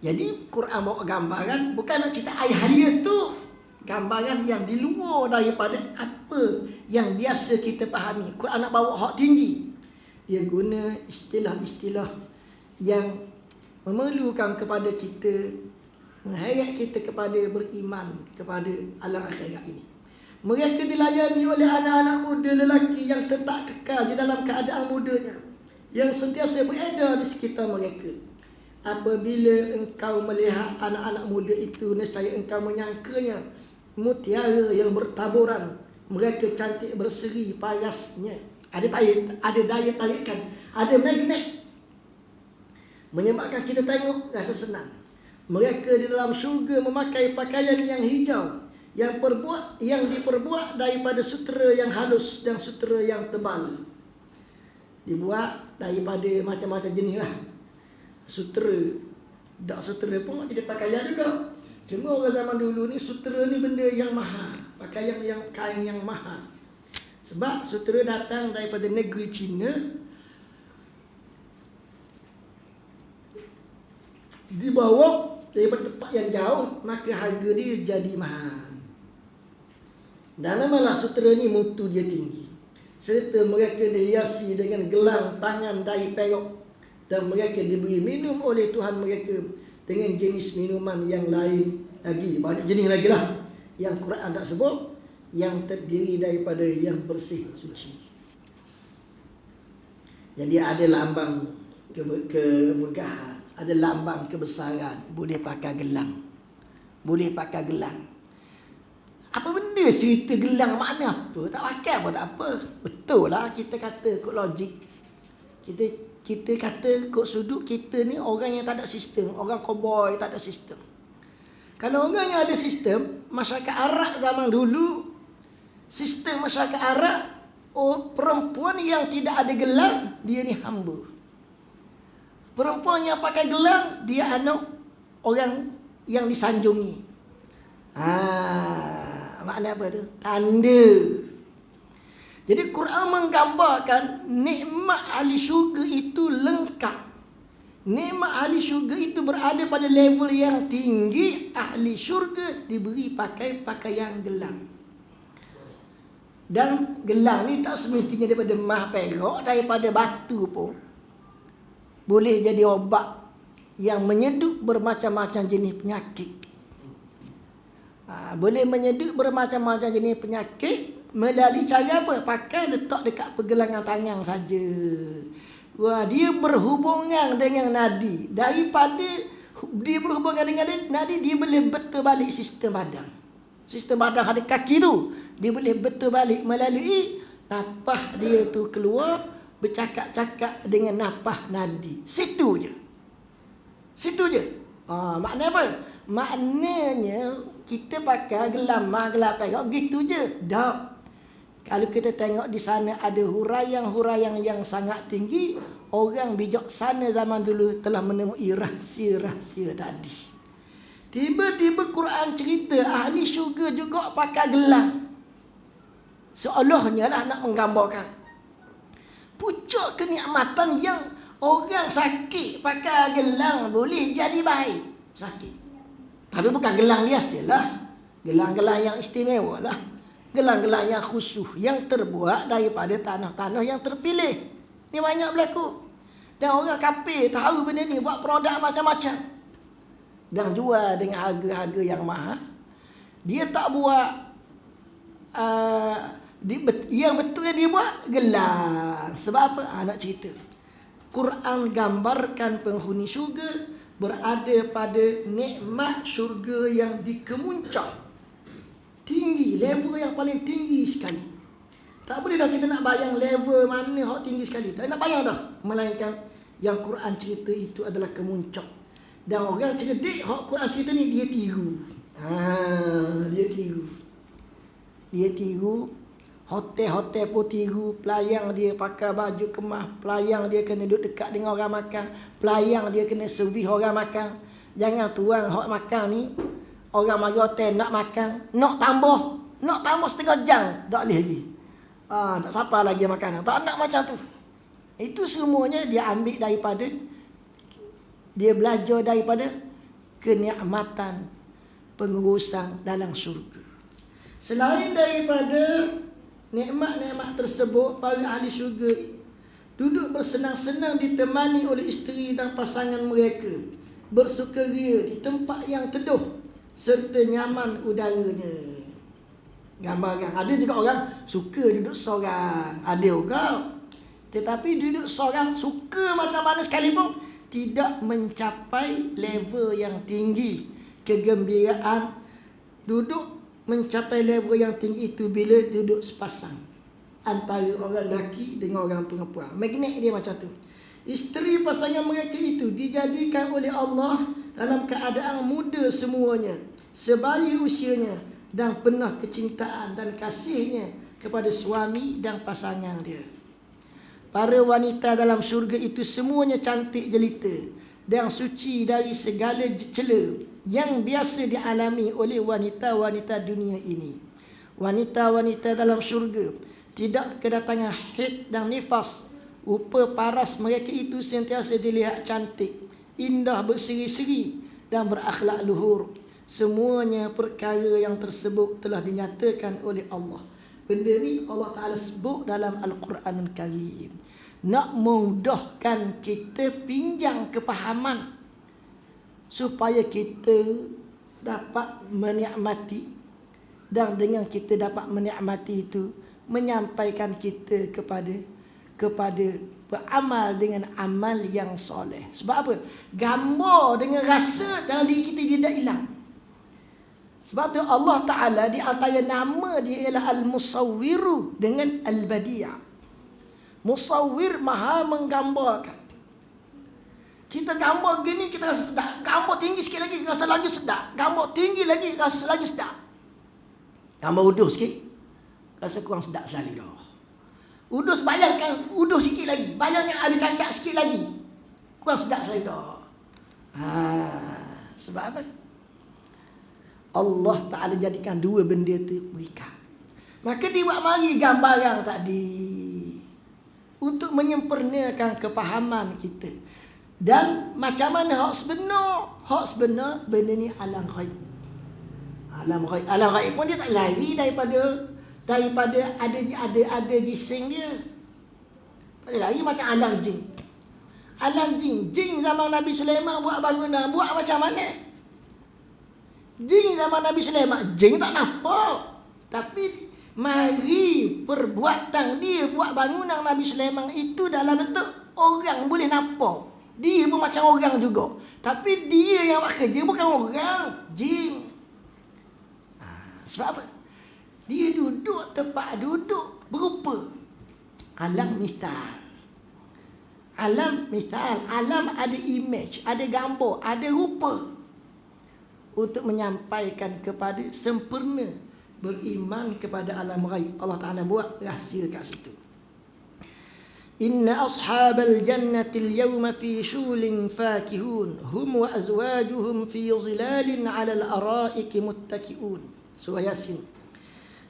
Jadi Quran bawa gambaran, bukan nak cerita air halia tu, gambaran yang di luar daripada apa yang biasa kita fahami. Quran nak bawa hak tinggi. Dia guna istilah-istilah yang memerlukan kepada kita, mengheret kita kepada beriman kepada alam akhirat ini. Mereka dilayani oleh anak-anak muda lelaki yang tetap kekal di dalam keadaan mudanya, yang sentiasa beredar di sekitar mereka. Apabila engkau melihat anak-anak muda itu, nescaya engkau menyangkanya mutiara yang bertaburan. Mereka cantik berseri parasnya. Ada daya tarikan, ada magnet, menyebabkan kita tengok rasa senang. Mereka di dalam syurga memakai pakaian yang hijau, yang diperbuat daripada sutera yang halus dan sutera yang tebal. Dibuat daripada macam-macam jenis lah. Sutera, dak sutera pun jadi pakaian juga. Cuma orang zaman dulu ni sutera ni benda yang mahal, pakaian yang kain yang mahal. Sebab sutera datang daripada negeri Cina, dibawa daripada tempat yang jauh, maka harga dia jadi mahal. Dan memanglah sutera ni mutu dia tinggi. Serta mereka dihiasi dengan gelang tangan dari perak. Dan mereka diberi minum oleh Tuhan mereka dengan jenis minuman yang lain lagi. Banyak jenis lagi lah yang Quran tak sebut, yang terdiri daripada yang bersih, suci. Jadi ada lambang kemegahan, ada lambang kebesaran. Boleh pakai gelang. Boleh pakai gelang. Apa benda cerita gelang, makna apa? Tak pakai pun tak apa. Betul lah kita kata kod logik. Kita kata kod sudut, kita ni orang yang tak ada sistem. Orang cowboy tak ada sistem. Kalau orang yang ada sistem, masyarakat Arab zaman dulu, sistem masyarakat Arab, perempuan yang tidak ada gelang, dia ni hamba. Perempuan yang pakai gelang, dia anak orang yang disanjungi. Makna apa tu? Tanda. Jadi Quran menggambarkan nikmat ahli syurga itu lengkap. Nikmat ahli syurga itu berada pada level yang tinggi. Ahli syurga diberi pakai pakaian gelang. Dan gelang ni tak semestinya daripada emas perak, daripada batu pun boleh jadi obat yang menyeduk bermacam-macam jenis penyakit. Boleh menyeduk bermacam-macam jenis penyakit melalui cara apa? Pakai letak dekat pergelangan tangan saja. Wah, dia berhubungan dengan nadi. Daripada dia berhubungan dengan nadi, dia boleh betul balik sistem badan. Sistem badan ada kaki tu, dia boleh betul balik melalui napah dia tu keluar, bercakap-cakap dengan napah nadi. Situ je. Situ je. Maknanya apa? Maknanya kita pakai gelam perak gitu je. Tak. Kalau kita tengok di sana ada huraian-huraian yang sangat tinggi, orang bijaksana zaman dulu telah menemui rahsia-rahsia tadi. Tiba-tiba Quran cerita ahli syurga juga pakai gelang. Seolahnya lah nak menggambarkan pucuk kenikmatan yang orang sakit pakai gelang boleh jadi baik. Sakit. Tapi bukan gelang biasa lah. Gelang-gelang yang istimewa lah. Gelang-gelang yang khusus, yang terbuat daripada tanah-tanah yang terpilih. Ni banyak berlaku. Dan orang kafir tahu benda ni, buat produk macam-macam. Dan jual dengan harga-harga yang mahal. Dia tak buat yang betul yang dia buat gelang. Sebab apa? Nak cerita. Quran gambarkan penghuni syurga berada pada nikmat syurga yang dikemuncak. Tinggi, level yang paling tinggi sekali. Tak boleh dah kita nak bayang level mana hak tinggi sekali. Tak nak bayang dah. Melainkan yang Quran cerita itu adalah kemuncak. Dan orang cerdik hak Quran cerita ni dia tiru. Dia tiru. Hotel-hotel pun tiru. Pelayang dia pakai baju kemas. Pelayang dia kena duduk dekat dengan orang makan. Pelayang dia kena servis orang makan. Jangan tuang hak makan ni. Orang mari hotel nak makan, nak tambah setengah jam, tak boleh lagi. Tak siapa lagi makanan. Tak nak macam tu. Itu semuanya dia ambil daripada, dia belajar daripada kenikmatan pengurusan dalam syurga. Selain daripada nikmat-nikmat tersebut, para ahli syurga duduk bersenang-senang ditemani oleh isteri dan pasangan mereka, bersukaria di tempat yang teduh serta nyaman udaranya. Gambarkan. Ada juga orang suka duduk seorang. Ada orang. Tetapi duduk seorang suka macam mana sekalipun tidak mencapai level yang tinggi. Kegembiraan duduk mencapai level yang tinggi itu bila duduk sepasang. Antara orang lelaki dengan orang perempuan. Magnet dia macam tu. Isteri pasangan mereka itu dijadikan oleh Allah dalam keadaan muda semuanya, sebaik usianya dan penuh kecintaan dan kasihnya kepada suami dan pasangan dia. Para wanita dalam syurga itu semuanya cantik jelita dan suci dari segala cela yang biasa dialami oleh wanita-wanita dunia ini. Wanita-wanita dalam syurga tidak kedatangan haid dan nifas. Rupa paras mereka itu sentiasa dilihat cantik, indah, berseri-seri dan berakhlak luhur. Semuanya perkara yang tersebut telah dinyatakan oleh Allah. Benda ni Allah Ta'ala sebut dalam Al-Quran Al-Karim. Nak mudahkan kita pinjang kepahaman supaya kita dapat menikmati, dan dengan kita dapat menikmati itu menyampaikan kita kepada beramal dengan amal yang soleh. Sebab apa? Gambar dengan rasa dalam diri kita dia tak hilang. Sebab tu Allah Ta'ala di antara nama dia ialah Al-Musawwiru dengan Al-Badi'a. Musawwir maha menggambarkan. Kita gambar gini kita rasa sedap. Gambar tinggi sikit lagi rasa lagi sedap. Gambar tinggi lagi rasa lagi sedap. Gambar uduh sikit rasa kurang sedap sekali dah. Udus bayangkan, udus sikit lagi. Bayangkan ada cacat sikit lagi. Kurang sedap sekali dah. Sebab apa? Allah Ta'ala jadikan dua benda tu berikat. Maka dia buat mari gambaran tadi untuk menyempurnakan kepahaman kita. Dan macam mana hak sebenar benda ni alam ghaib. Alam ghaib pun dia tak lari daripada ada jising dia. Tak ada lagi macam alam jin. Alam jin zaman Nabi Sulaiman buat bangunan, buat macam mana? Jin zaman Nabi Sulaiman, jin tak nampak. Tapi mari perbuatan dia buat bangunan Nabi Sulaiman itu dalam bentuk orang boleh nampak. Dia pun macam orang juga. Tapi dia yang buat kerja bukan orang, jin. Sebab apa? Dia duduk tempat duduk berupa alam misal. Alam misal, alam ada image, ada gambar, ada rupa. Untuk menyampaikan kepada sempurna beriman kepada alam ghaib. Allah Ta'ala buat rahsia kat situ. Inna ashabal jannati al-yawma fi shulin fakihun hum wa azwajuhum fi zilalin 'ala al-ara'iki muttaki'un. Surah Yasin.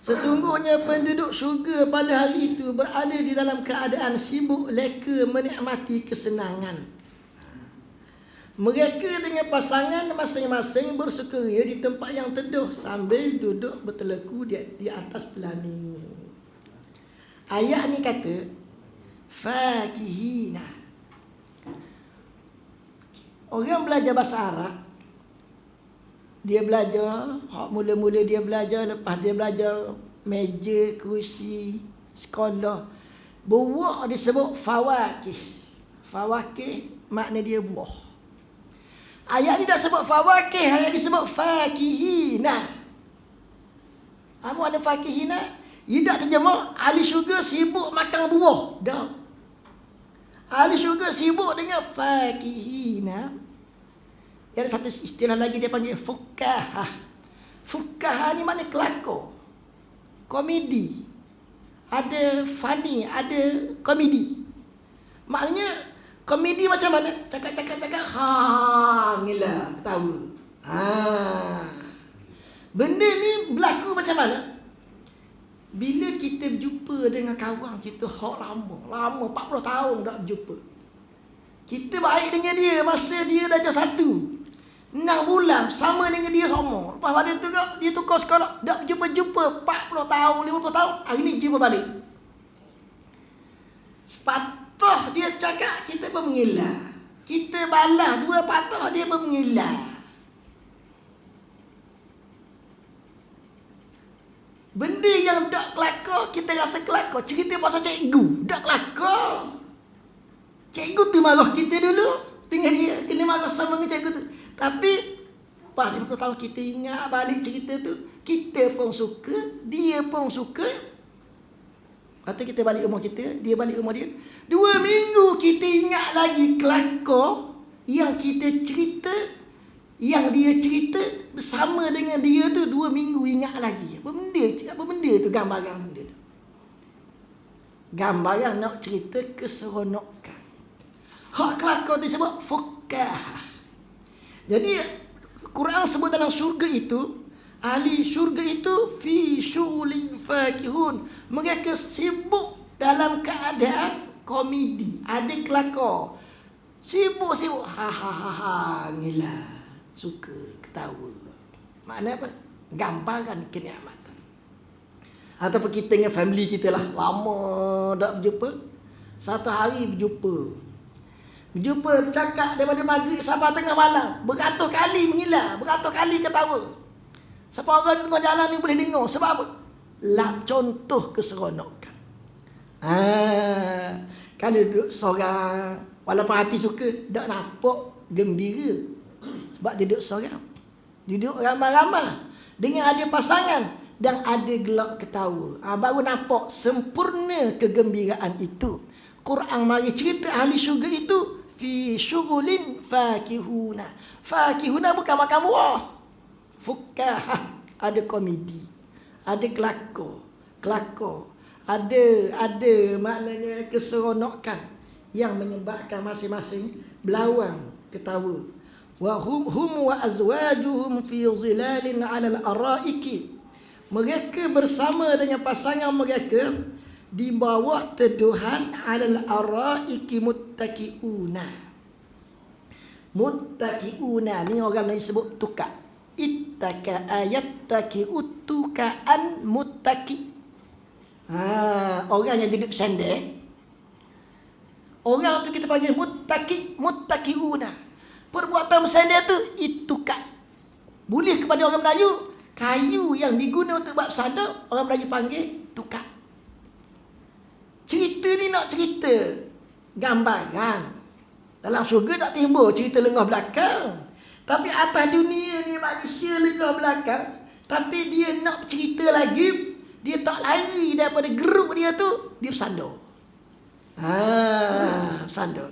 Sesungguhnya penduduk syurga pada hari itu berada di dalam keadaan sibuk leka menikmati kesenangan. Mereka dengan pasangan masing-masing bersukaria di tempat yang teduh sambil duduk berteleku di atas pelami. Ayat ni kata fakihina. Orang belajar bahasa Arab, dia belajar, mula-mula dia belajar, lepas dia belajar meja, kursi, sekolah. Buah disebut fawakih. Fawakih makna dia buah. Ayat ni dah sebut fawakih, ayat disebut fakihina. Apa makna fakihina? Tidak terjemah ahli syurga sibuk makan buah. Dah. Ahli syurga sibuk dengan fakihina. Ada satu istilah lagi dia panggil fukahah. Fukahah ni makna kelakar. Komedi. Ada funny, ada komedi. Maknanya komedi macam mana? Cakap-cakap-cakap, ngilah, ketawa. Benda ni berlaku macam mana? Bila kita berjumpa dengan kawan kita hak lama 40 tahun tak berjumpa. Kita baik dengan dia masa dia darjah 1. 6 bulan sama dengan dia sama. Lepas pada tu dia tukar sekolah, dak berjumpa 40 tahun, 50 tahun, hari ni jumpa balik. Sepatah dia cakap, kita pun mengilah. Kita balas 2 patah, dia pun mengilah. Benda yang tak kelakar, kita rasa kelakar. Cerita pasal cikgu, tak kelakar. Cikgu tu marah kita dulu dengan dia, kena marah sama dengan cikgu tu. Tapi lepas 50 tahun kita ingat balik cerita tu, kita pun suka, dia pun suka. Lepas tu kita balik rumah kita, dia balik rumah dia. 2 minggu kita ingat lagi kelakar yang kita cerita, yang dia cerita bersama dengan dia tu 2 minggu ingat lagi. Apa benda tu, gambaran benda tu. Gambaran nak cerita keseronokan. Hak kelakar disebut fukah. Jadi Quran sebut dalam syurga itu, ahli syurga itu fi syulin fakihun. Mereka sibuk dalam keadaan komedi, ada kelakar. Sibuk-sibuk ngilah. Suka, ketawa. Makna apa? Gambaran kenikmatan. Ataupun kita dengan family kita lah, lama tak berjumpa, satu hari berjumpa, bercakap daripada maghrib sampai tengah malam, beratus kali mengilah, beratus kali ketawa. Siapa orang di tengah jalan ni boleh dengar. Sebab apa? Contoh keseronokan. Kalau duduk seorang, walaupun hati suka, tak nampak gembira. Sebab dia duduk seorang, duduk ramai-ramai dengan ada pasangan dan ada gelak ketawa. Baru nampak sempurna kegembiraan itu. Quran mari cerita ahli syurga itu fi syughulin fakihuna. Fakihuna bukan makan buah. Fukah, ada komedi, ada kelakar, ada maknanya keseronokan yang menyebabkan masing-masing belawang ketawa. Wa hum wa azwajuhum fi zilalin 'ala al-ara'iki. Mereka bersama dengan pasangan mereka di bawah teduhan 'ala al-ara'iki muttaqiuna. Muttaqiuna ni orang lain sebut tukak. Ittaka ayattaki utukaan muttaqi. Orang yang duduk sandal. Orang tu kita panggil muttaqiuna. Perbuatan bersandar tu itukak. Boleh kepada orang Melayu, kayu yang diguna untuk buat bersandar, orang Melayu panggil tukak. Cerita ni nak cerita gambaran. Dalam syurga tak timbul cerita lengah belakang. Tapi atas dunia ni manusia lengah belakang. Tapi dia nak cerita lagi, dia tak lari daripada geruk dia tu, dia bersandar. Bersandar.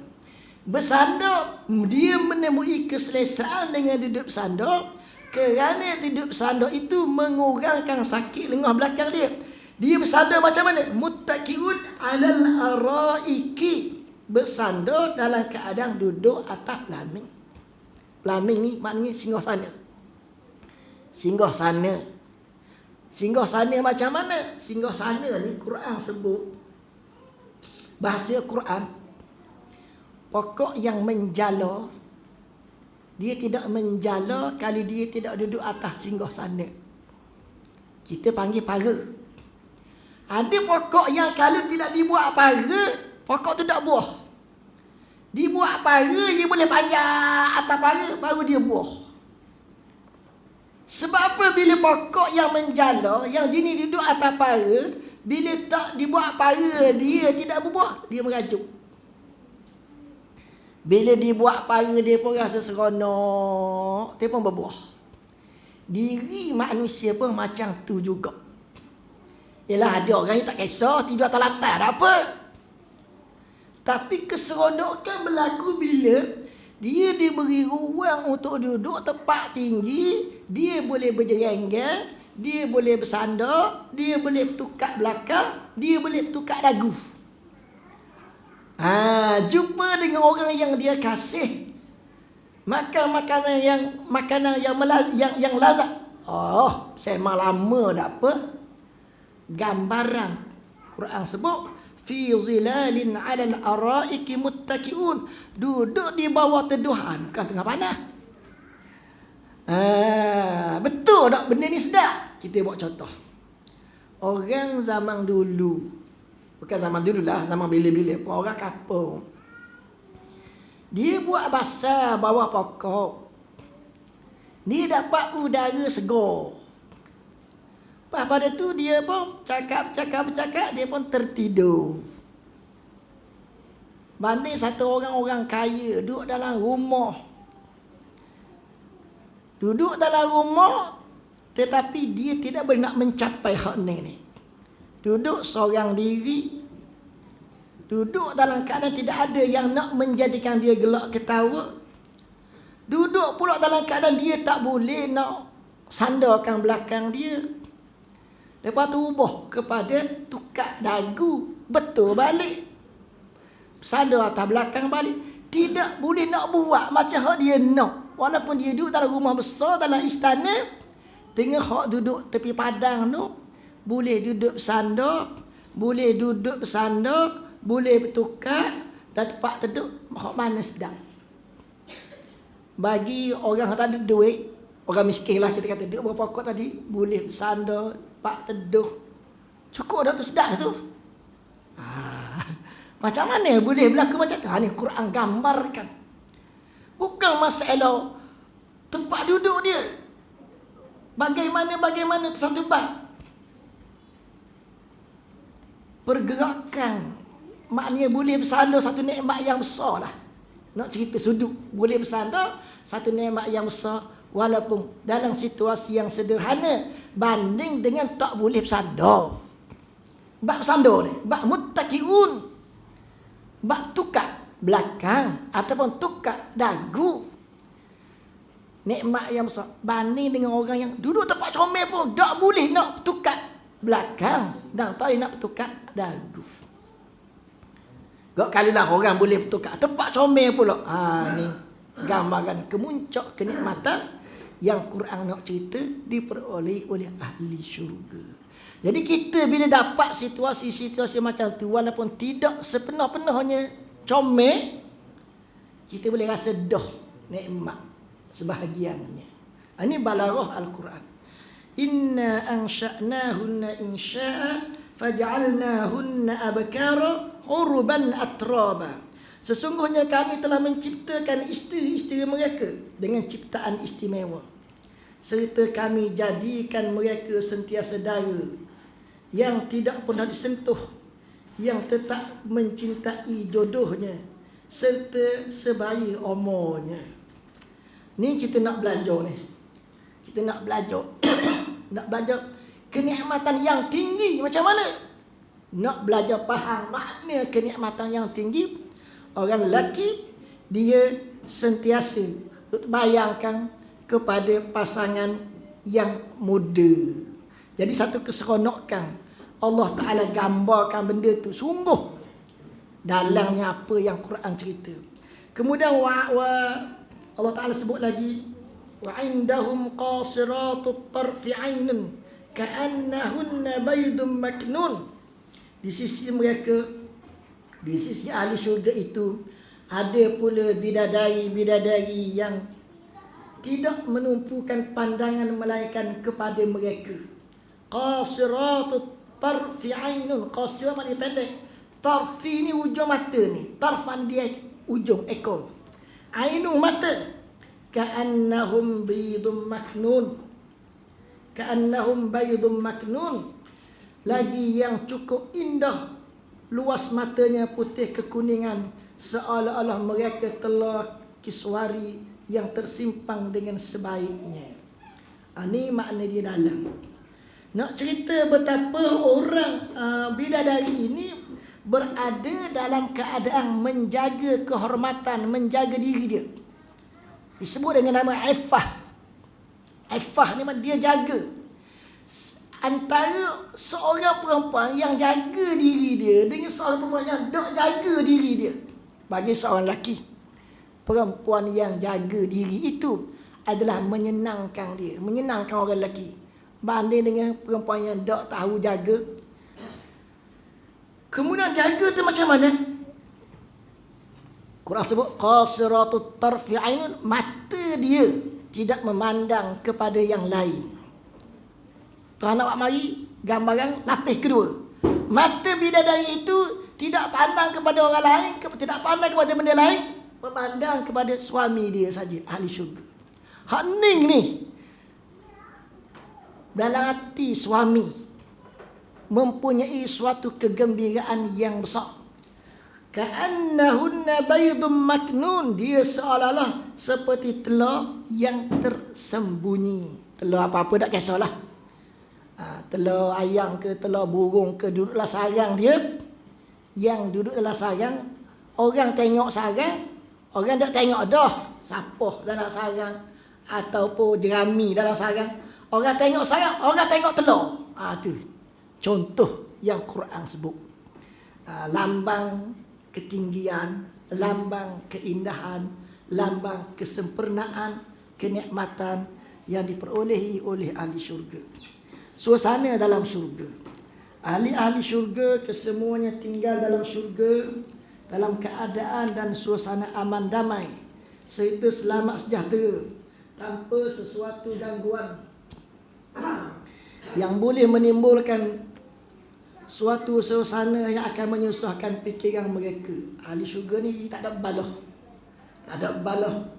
Bersandar, dia menemui keselesaan dengan duduk bersandar. Kerana duduk bersandar itu mengurangkan sakit lengah belakang dia. Dia bersandar macam mana? Muttaqiun alal araiki. Bersandar dalam keadaan duduk atas pelamin. Pelamin ni maknanya singgahsana. Singgahsana. Singgahsana macam mana? Singgahsana ni Quran sebut. Bahasa Quran, pokok yang menjala, dia tidak menjala kalau dia tidak duduk atas singgahsana. Kita panggil para. Ada pokok yang kalau tidak dibuat para, pokok tu tak buah. Dibuat para, dia boleh panjang atas para, baru dia buah. Sebab apa? Bila pokok yang menjala, yang jenis duduk atas para, bila tak dibuat para, dia tidak berbuah, dia merajuk. Bila dibuat para, dia pun rasa seronok, dia pun berbuah. Diri manusia pun macam tu juga. Yalah, ada orang yang tak kisah tidur atas lantai, tak apa. Tapi keseronokan berlaku bila dia diberi ruang untuk duduk tempat tinggi, dia boleh berjerenggang, dia boleh bersandar, dia boleh bertukar belakang, dia boleh bertukar dagu. Jumpa dengan orang yang dia kasih, makan makanan yang lazat. Sembang lama tak apa. Gambaran Quran sebut fi zilalin 'alal araiki muttaqiun. Duduk di bawah teduhan, bukan tengah panas. Betul tak benda ni sedap? Kita buat contoh. Orang zaman dulu, bukan zaman dulu lah, zaman bila-bila pun, orang kampung, dia buat basar bawah pokok. Dia dapat udara segar. Pada tu dia pun cakap, dia pun tertidur. Banding satu orang kaya duduk dalam rumah. Duduk dalam rumah, tetapi dia tidak boleh nak mencapai hak ni. Duduk seorang diri. Duduk dalam keadaan tidak ada yang nak menjadikan dia gelak ketawa. Duduk pula dalam keadaan dia tak boleh nak sandarkan belakang dia. Lepas tu ubah kepada tukar dagu. Betul balik. Sandar atas belakang balik. Tidak boleh nak buat macam hak dia nak. Walaupun dia duduk dalam rumah besar, dalam istana, dengan hak duduk tepi padang tu, boleh duduk bersandar, boleh duduk bersandar, boleh bertukar, dan tempat teduh, hak mana sedap. Bagi orang yang tak ada duit, orang miskin lah kita kata, duduk bawah pokok tadi, boleh bersandar, tempat teduh, cukup dah tu, sedap dah tu. Macam mana boleh berlaku macam tu? Ni Quran gambarkan. Bukan masalah tempat duduk dia. Bagaimana satu bab. Pergerakan. Maknanya boleh bersandar, satu nikmat yang besar lah. Nak cerita sudut. Boleh bersandar, satu nikmat yang besar. Walaupun dalam situasi yang sederhana, banding dengan tak boleh bersandar. Bab bersandar ni, bab muttaqiun, bab tukar belakang ataupun tukar dagu, nikmat yang besar. Banding dengan orang yang duduk tempat comel pun tak boleh nak tukar belakang dan tak boleh nak tukar dagu. Kalau lah orang boleh bertukar tempat comel pula. Ni gambaran kemuncak kenikmatan yang Quran nak cerita diperoleh oleh ahli syurga. Jadi kita bila dapat situasi-situasi macam tu, walaupun tidak sepenuh-penuhnya comel, kita boleh rasa dah nikmat sebahagiannya. Ini balarah Al-Quran. Inna ansha'nahunna insya'a faj'alnahunna abkara urban atraba. Sesungguhnya kami telah menciptakan isteri-isteri mereka dengan ciptaan istimewa. Serta kami jadikan mereka sentiasa dara yang tidak pernah disentuh, yang tetap mencintai jodohnya serta sebaik umurnya. Ni kita nak belajar ni. Kita nak belajar. Nak belajar kenikmatan yang tinggi macam mana? Nak belajar faham makna kenikmatan yang tinggi. Orang lelaki dia sentiasa bayangkan kepada pasangan yang muda. Jadi satu keseronokan Allah Ta'ala gambarkan benda tu sungguh dalamnya apa yang Quran cerita. Kemudian Allah Ta'ala sebut lagi, wa indahum qasiratut tarfi 'ainun ka'annahunna baydun maknun. Di sisi mereka, di sisi ahli syurga itu, ada pula bidadari-bidadari yang tidak menumpukan pandangan melainkan kepada mereka. Qasiratut tarfi 'ainun, qasir maknanya pendek. Tarfi ni ujung mata ni. Tarf maknanya dia ujung ekor. Ainun mata. Ka'annahum baydun maknun. Ka'annahum baydun maknun. Lagi yang cukup indah, luas matanya putih kekuningan, seolah-olah mereka telah kiswari yang tersimpang dengan sebaiknya. Ini makna dia dalam. Nak cerita betapa orang bidadari ini berada dalam keadaan menjaga kehormatan, menjaga diri dia. Disebut dengan nama iffah. Iffah ni dia jaga. Antara seorang perempuan yang jaga diri dia dengan seorang perempuan yang tak jaga diri dia. Bagi seorang lelaki, perempuan yang jaga diri itu adalah menyenangkan dia, menyenangkan orang lelaki. Banding dengan perempuan yang tak tahu jaga. Kemudian jaga tu macam mana? Quran sebut qasiratut tarfi 'ainun, mata dia tidak memandang kepada yang lain. Tuhan nak mari gambaran lapis kedua. Mata bidadari itu tidak pandang kepada orang lain, tidak pandang kepada benda lain, memandang kepada suami dia saja, ahli syurga. Hening ni dalam hati suami mempunyai suatu kegembiraan yang besar. Ka'annahunna baydun maknun, dia seolah-olah seperti telur yang tersembunyi. Telur apa-apa tak kisahlah. Telur ayam ke telur burung ke, duduklah sarang dia. Yang duduk dalam sarang, orang tengok sarang, orang tak tengok dah sapoh dalam sarang ataupun jerami dalam sarang. Orang tengok sarang, orang tengok telur. Tu contoh yang Quran sebut. Lambang ketinggian, lambang keindahan, lambang kesempurnaan, kenikmatan yang diperolehi oleh ahli syurga. Suasana dalam syurga. Ahli-ahli syurga kesemuanya tinggal dalam syurga dalam keadaan dan suasana aman damai, serta selamat sejahtera, tanpa sesuatu gangguan yang boleh menimbulkan suatu suasana yang akan menyusahkan fikiran mereka. Ahli syurga ni tak ada balah, tak ada balah,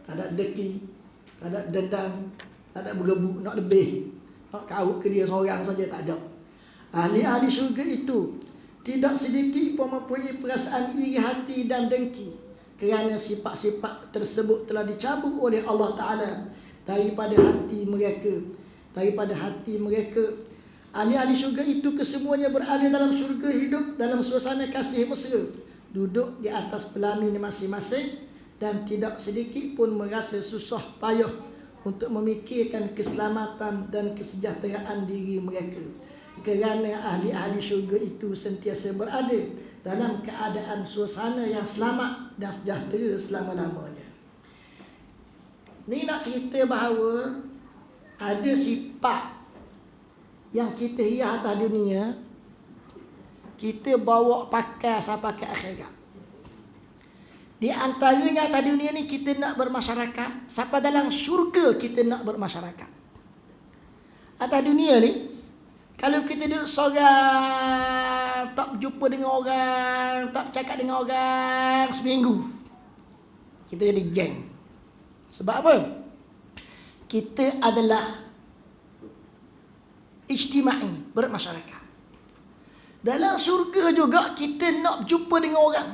tak ada deki, tak ada dendam, tak ada berebut nak lebih, nak kawut ke dia seorang saja, tak ada. Ahli-ahli syurga itu tidak sedikit pun mempunyai perasaan iri hati dan dengki, kerana sifat-sifat tersebut telah dicabut oleh Allah Ta'ala daripada hati mereka. Ahli-ahli syurga itu kesemuanya berada dalam syurga, hidup dalam suasana kasih mesra, duduk di atas pelamin masing-masing, dan tidak sedikit pun merasa susah payah untuk memikirkan keselamatan dan kesejahteraan diri mereka, kerana ahli-ahli syurga itu sentiasa berada dalam keadaan suasana yang selamat dan sejahtera selama-lamanya. Ni nak cerita bahawa ada sifat yang kita hias atas dunia, kita bawa pakai sampai ke akhirat. Di antaranya atas dunia ni kita nak bermasyarakat, sampai dalam syurga kita nak bermasyarakat. Atas dunia ni, kalau kita duduk seorang, tak berjumpa dengan orang, tak bercakap dengan orang seminggu, kita jadi geng. Sebab apa? Kita adalah ijtimai, bermasyarakat. Dalam syurga juga kita nak jumpa dengan orang.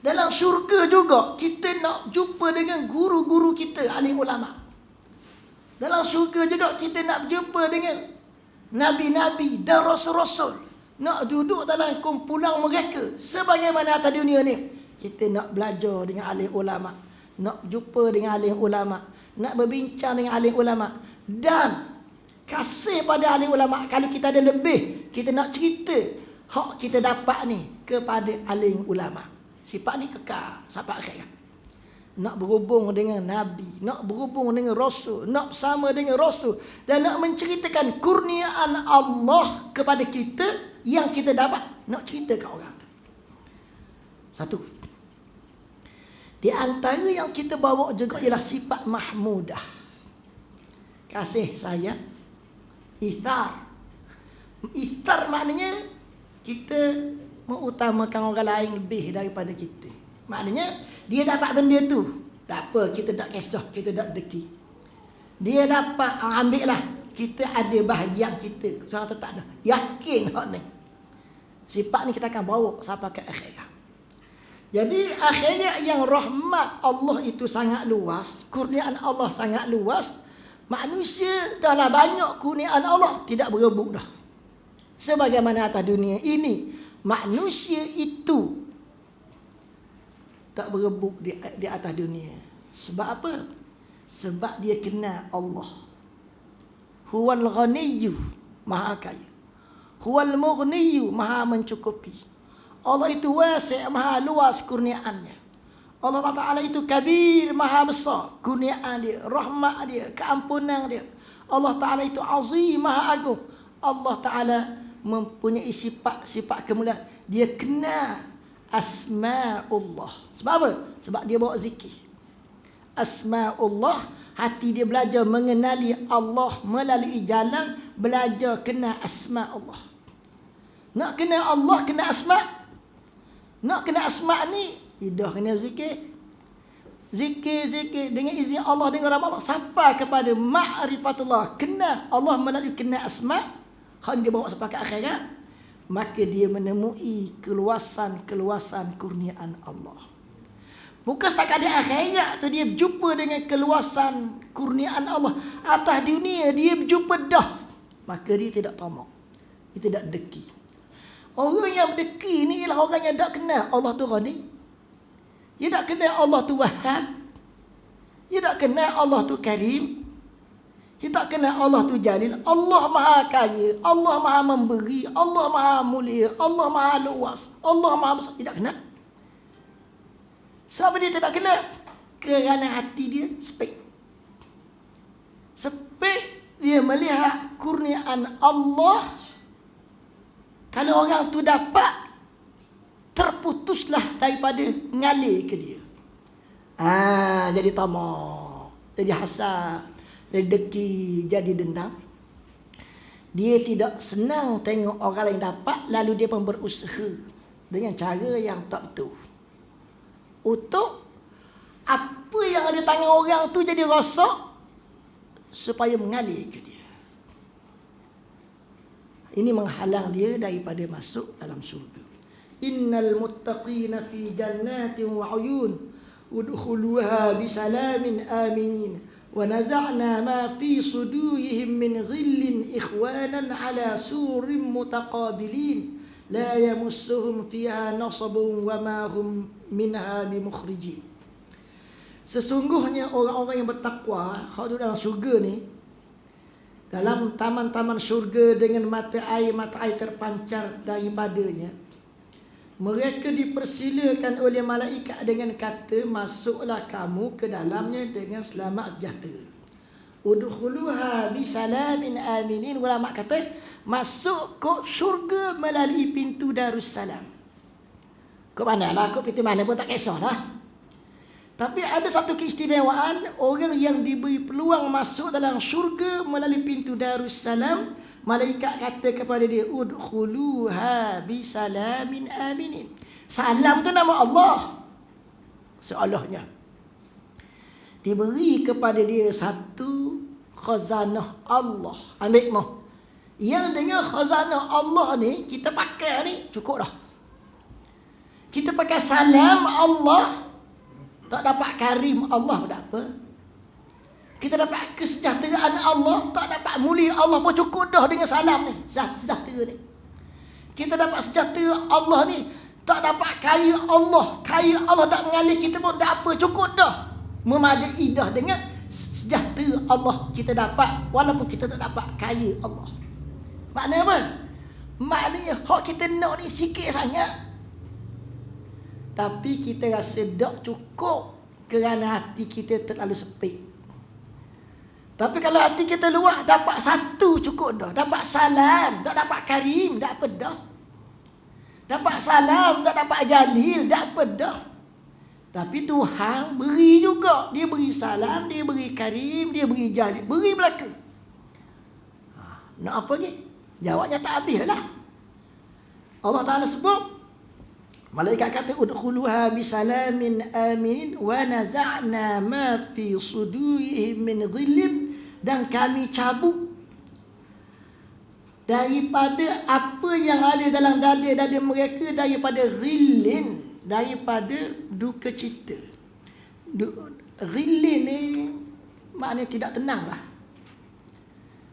Dalam syurga juga kita nak jumpa dengan guru-guru kita, alim ulama. Dalam syurga juga kita nak jumpa dengan nabi-nabi dan rasul-rasul. Nak duduk dalam kumpulan mereka. Sebagaimana atas dunia ni, kita nak belajar dengan alim ulama, nak jumpa dengan alim ulama, nak berbincang dengan alim ulama, dan kasih pada alim ulama. Kalau kita ada lebih, kita nak cerita hak kita dapat ni kepada alim ulama. Sifat ni kekal sampai akhirat. Nak berhubung dengan Nabi, nak berhubung dengan Rasul, nak bersama dengan Rasul, dan nak menceritakan kurniaan Allah kepada kita yang kita dapat, nak cerita ke orang tu. Satu. Di antara yang kita bawa juga ialah sifat mahmudah. Kasih sayang, ithar. Ithar maknanya kita mengutamakan orang lain lebih daripada kita. Maknanya dia dapat benda tu, tak apa, kita tak kisah, kita tak deki. Dia dapat, ambil lah, kita ada bahagian kita. Seorang tu tak ada, yakin hak ni. Sifat ni kita akan bawa sampai ke akhirat. Jadi akhirat yang rahmat Allah itu sangat luas, kurniaan Allah sangat luas. Manusia dah lah banyak kurniaan Allah, tidak berebut dah. Sebagaimana atas dunia ini, manusia itu tak berebut di atas dunia. Sebab apa? Sebab dia kenal Allah. Huwal ghaniyyu, maha kaya. Huwal mughniyu, maha mencukupi. Allah itu wasi', maha luas kurniaannya. Allah Ta'ala itu kabir, maha besar kurniaan dia, rahmat dia, keampunan dia. Allah Ta'ala itu azim, maha agung. Allah Ta'ala mempunyai sifat kemuliaan. Dia kenal asma'ullah. Sebab apa? Sebab dia bawa zikir. Asma'ullah, hati dia belajar mengenali Allah melalui jalan belajar kenal asma'ullah. Nak kenal Allah, kenal asma'. Nak kenal asma' ni, tidak kena zikir. Zikir dengan izin Allah, dengan rahmat Allah, sampai kepada ma'rifatullah, kenal Allah melalui kenal asma'. Kalau dia bawa sampai ke akhirat, maka dia menemui keluasan kurniaan Allah. Bukan setakat di akhirat tu dia berjumpa dengan keluasan kurniaan Allah. Atas dunia dia berjumpa dah, maka dia tidak tamak, dia tidak deki. Orang yang deki ni ialah orang yang tak kenal Allah tu Ghani. Dia tak kenal Allah tu Wahhab. Dia tak kenal Allah tu Karim. Dia tak kenal Allah tu Jalil. Allah maha kaya, Allah maha memberi, Allah maha mulia, Allah maha luas, Allah maha besar. Dia tak kenal. Sebab dia tidak kenal? Kerana hati dia sepik. Sepik dia melihat kurniaan Allah. Kalau orang tu dapat, terputuslah daripada mengalir ke dia. Jadi tamak, jadi hasad, jadi deki, jadi dendam. Dia tidak senang tengok orang lain dapat, lalu dia pun berusaha dengan cara yang tak betul. Untuk apa yang ada tangan orang tu jadi rosak, supaya mengalir ke dia. Ini menghalang dia daripada masuk dalam syurga. Innal muttaqina fi jannatin wa uyun udkhuluha bisalamin aminin wa naza'na ma fi sudurihim min ghillin ikhwanan ala surin mutaqabilin la yamussuhum fiha nasabun wa ma hum minha bimukhrijin. Sesungguhnya orang-orang yang bertakwa, hak dalam syurga ni, dalam taman-taman syurga dengan mata air terpancar daripadanya, mereka dipersilakan oleh malaikat dengan kata, masuklah kamu ke dalamnya dengan selamat sejahtera. Udkhuluha bisalamin aminin. Ulama kata, masuk ke syurga melalui pintu Darussalam. Ke manalah, ke pintu mana pun tak kisahlah. Tapi ada satu keistimewaan, orang yang diberi peluang masuk dalam syurga melalui pintu Darussalam, malaikat kata kepada dia, udkhuluha bisalamin aminin. Salam tu nama Allah. Seolahnya diberi kepada dia satu khazanah Allah. Ambil mau. Yang dengan khazanah Allah ni kita pakai ni cukup dah. Kita pakai salam Allah, tak dapat karim Allah tak apa. Kita dapat kesejahteraan Allah, tak dapat mulia Allah pun cukup dah dengan salam ni, sejahtera ni. Kita dapat sejahtera Allah ni, tak dapat kaya Allah. Kaya Allah tak mengalir kita pun tak apa, cukup dah. Memadai dah dengan sejahtera Allah kita dapat, walaupun kita tak dapat kaya Allah. Maknanya apa? Maknanya hak kita nak ni sikit sangat. Tapi kita rasa tak cukup kerana hati kita terlalu sempit. Tapi kalau hati kita luas, dapat satu cukup dah. Dapat salam, tak dapat karim, tak apa dah. Dapat salam, tak dapat jalil, tak apa dah. Tapi Tuhan beri juga. Dia beri salam, dia beri karim, dia beri jalil. Beri belaka. Nak apa lagi? Jawabnya tak habis lah. Allah Ta'ala sebut, malaikat kata udkhuluha bisalamin aminin wa naza'na ma fi sudurihim min ghillin, dan kami cabut daripada apa yang ada dalam dada-dada mereka daripada ghillin, daripada duka cita. Ghillin ni maknanya tidak tenang lah.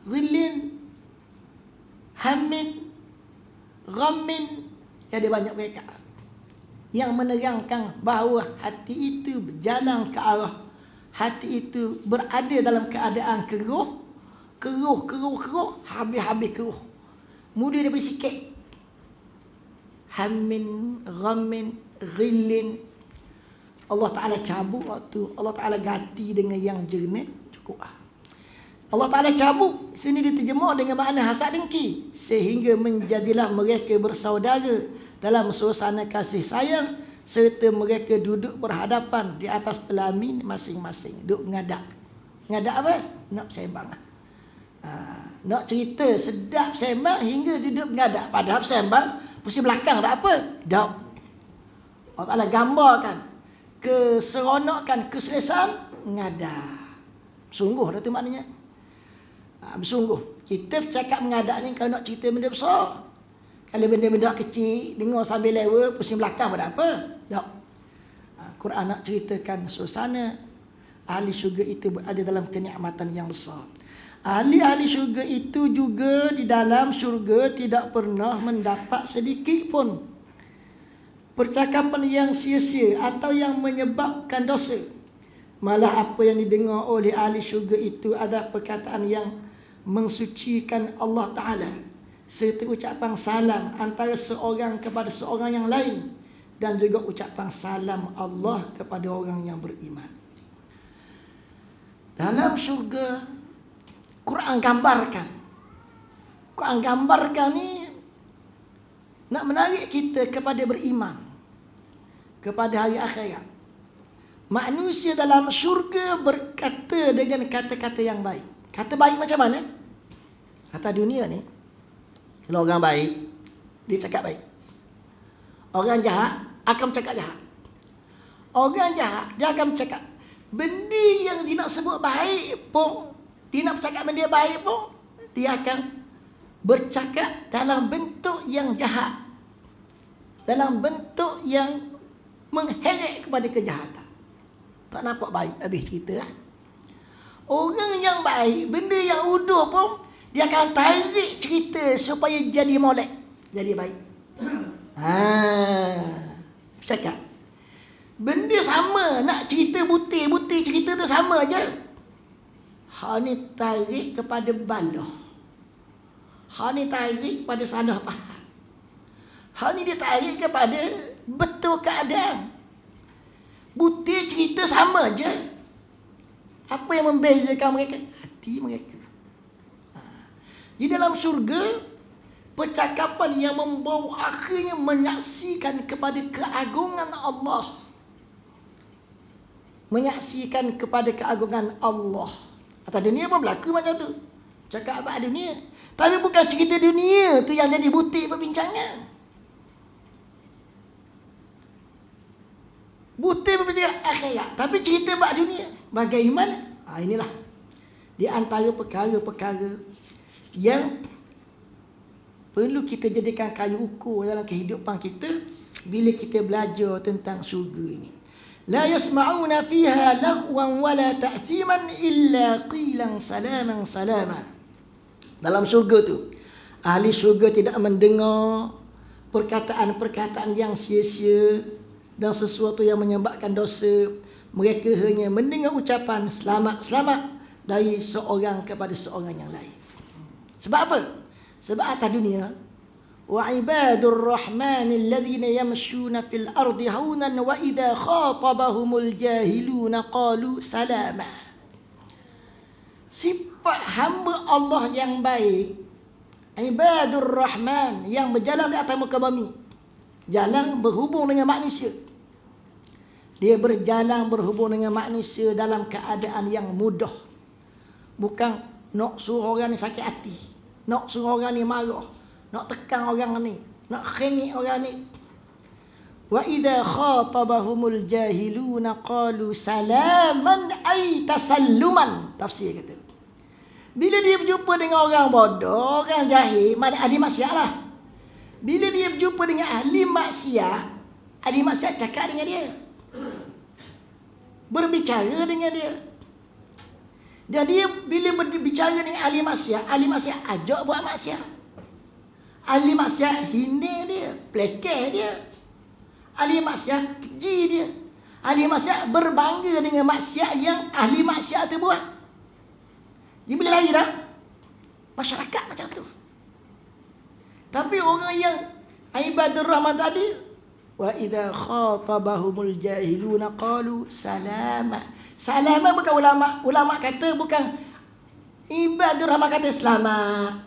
Ghillin, hamin, ghammin, ada banyak mereka yang menerangkan bahawa hati itu berjalan ke arah, hati itu berada dalam keadaan keruh, habis-habis keruh. Mula daripada sikit. Hamin, ghammin, ghillin. Allah Ta'ala cabut waktu, Allah Ta'ala ganti dengan yang jernih, cukup lah. Allah Ta'ala cabut, sini diterjemah dengan makna hasad dengki, sehingga menjadilah mereka bersaudara dalam suasana kasih sayang, serta mereka duduk berhadapan di atas pelamin masing-masing. Duduk ngadak. Ngadak apa? Nak sembang. Nak cerita sedap sembang hingga duduk ngadak. Padahal sembang pusing belakang tak apa. Tak. Allah Ta'ala gambarkan keseronokan, keselesaan ngadak. Sungguh dah tu maknanya. Bersungguh. Kita bercakap mengadak ni kalau nak cerita benda besar. Kalau benda-benda kecil, dengar sambil lewat, pusing belakang pun tak apa. Tak. Quran nak ceritakan suasana ahli syurga itu berada dalam kenikmatan yang besar. Ahli-ahli syurga itu juga di dalam syurga tidak pernah mendapat sedikit pun percakapan yang sia-sia atau yang menyebabkan dosa. Malah apa yang didengar oleh ahli syurga itu adalah perkataan yang mensucikan Allah Ta'ala, serta ucapan salam antara seorang kepada seorang yang lain, dan juga ucapan salam Allah kepada orang yang beriman. Dalam syurga, Quran gambarkan ni nak menarik kita kepada beriman kepada hari akhirat. Manusia dalam syurga berkata dengan kata-kata yang baik. Kata baik macam mana? Kata dunia ni, kalau orang baik, dia cakap baik. Orang jahat akan bercakap jahat. Orang jahat, dia akan bercakap benda yang dia nak sebut baik pun, dia nak bercakap benda baik pun, dia akan bercakap dalam bentuk yang jahat, dalam bentuk yang mengheret kepada kejahatan. Tak nampak baik habis cerita lah. Orang yang baik, benda yang uduh pun, dia akan tarik cerita supaya jadi molek, jadi baik. Cakap benda sama, nak cerita butir-butir cerita tu sama je. Hak ni tarik kepada baloh, hak ni tarik kepada salah faham, hak ni dia tarik kepada betul keadaan. Butir cerita sama je. Apa yang membezakan mereka? Hati mereka. Di dalam syurga, percakapan yang membawa akhirnya menyaksikan kepada keagungan Allah. Menyaksikan kepada keagungan Allah. Atas dunia pun berlaku macam tu. Cakap apa dunia. Tapi bukan cerita dunia tu yang jadi butir perbincangan. Butir perbincangan akhirat. Tapi cerita bab dunia. Bagaimana? Inilah di antara perkara-perkara yang perlu kita jadikan kayu ukur dalam kehidupan kita bila kita belajar tentang syurga ini. La yasma'una fiha laghwan wala ta'thiman illa qilan salaman salama. Dalam syurga tu, ahli syurga tidak mendengar perkataan-perkataan yang sia-sia dan sesuatu yang menyebabkan dosa. Mereka hanya mendengar ucapan selamat-selamat dari seorang kepada seorang yang lain. Sebab apa? Sebab atas dunia, wa ibadur rahmanil ladzina yamshuna fil ardi haunan wa idza khatabahumul jahiluna qalu salama. Sifat hamba Allah yang baik, ibadur rahman, yang berjalan di atas muka bumi, jalan berhubung dengan manusia. Dia berjalan berhubung dengan manusia dalam keadaan yang mudah. Bukan nak suruh orang ni sakit hati, nak suruh orang ni marah, nak tekan orang ni, nak khengik orang ni. Wa idza khatabahumul jahiluna qalu salaman ay tasalluman. Tafsir kata, bila dia berjumpa dengan orang bodoh, orang jahil, mana ahli maksiat lah. Bila dia berjumpa dengan ahli maksiat cakap dengan dia, berbicara dengan dia. Dan dia bila berbicara dengan ahli maksiat ajak buat maksiat. Ahli maksiat hina dia, pelekeh dia. Ahli maksiat keji dia. Ahli maksiat berbangga dengan maksiat yang ahli maksiat tu buat. Dia boleh lari dah. Masyarakat macam tu. Tapi orang yang ibadur rahman tadi, wa idza khatabahumul jahiluna qalu salama. Salama bukan ulama kata, bukan ibadur rahman kata selamat.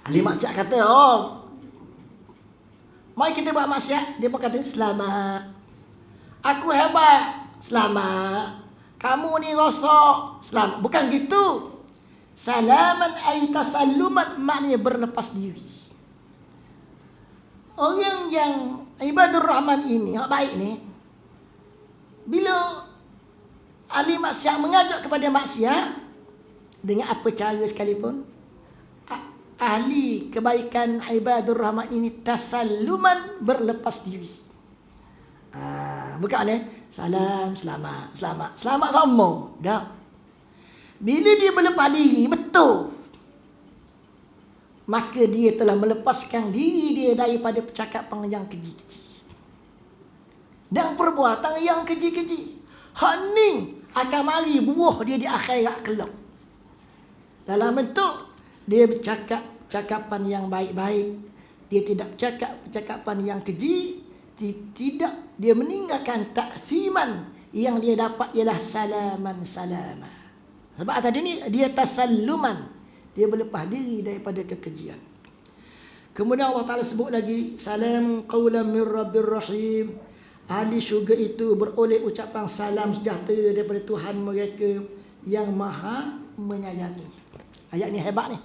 Ahli maksiat kata, mari kita buat maksiat, dia pun kata selamat. Aku hebat, selamat. Kamu ni rosak, selamat. Bukan gitu. Salaman ay tasalluman, maknanya berlepas diri. Orang yang ibadur rahman ini, yang baik ni, bila ahli maksiat mengajak kepada maksiat dengan apa cara sekalipun, ahli kebaikan ibadur rahman ini tasalluman, berlepas diri. Bukan ni salam, selamat sama dah. Bila dia berlepas diri betul, maka dia telah melepaskan diri dia daripada percakapan yang keji-keji dan perbuatan yang keji-keji. Hening akan mari buah dia di akhirat kelak, dalam bentuk dia bercakap cakapan yang baik-baik. Dia tidak bercakap percakapan yang keji. Tidak, dia meninggalkan ta'thiman. Yang dia dapat ialah salaman salama. Sebab atas dunia dia tasalluman, dia berlepas diri daripada kekejian. Kemudian Allah Ta'ala sebut lagi, salam qawlan min rabbir rahim. Ahli syurga itu beroleh ucapan salam sejahtera daripada Tuhan mereka yang maha menyayangi. Ayat ni hebat ni.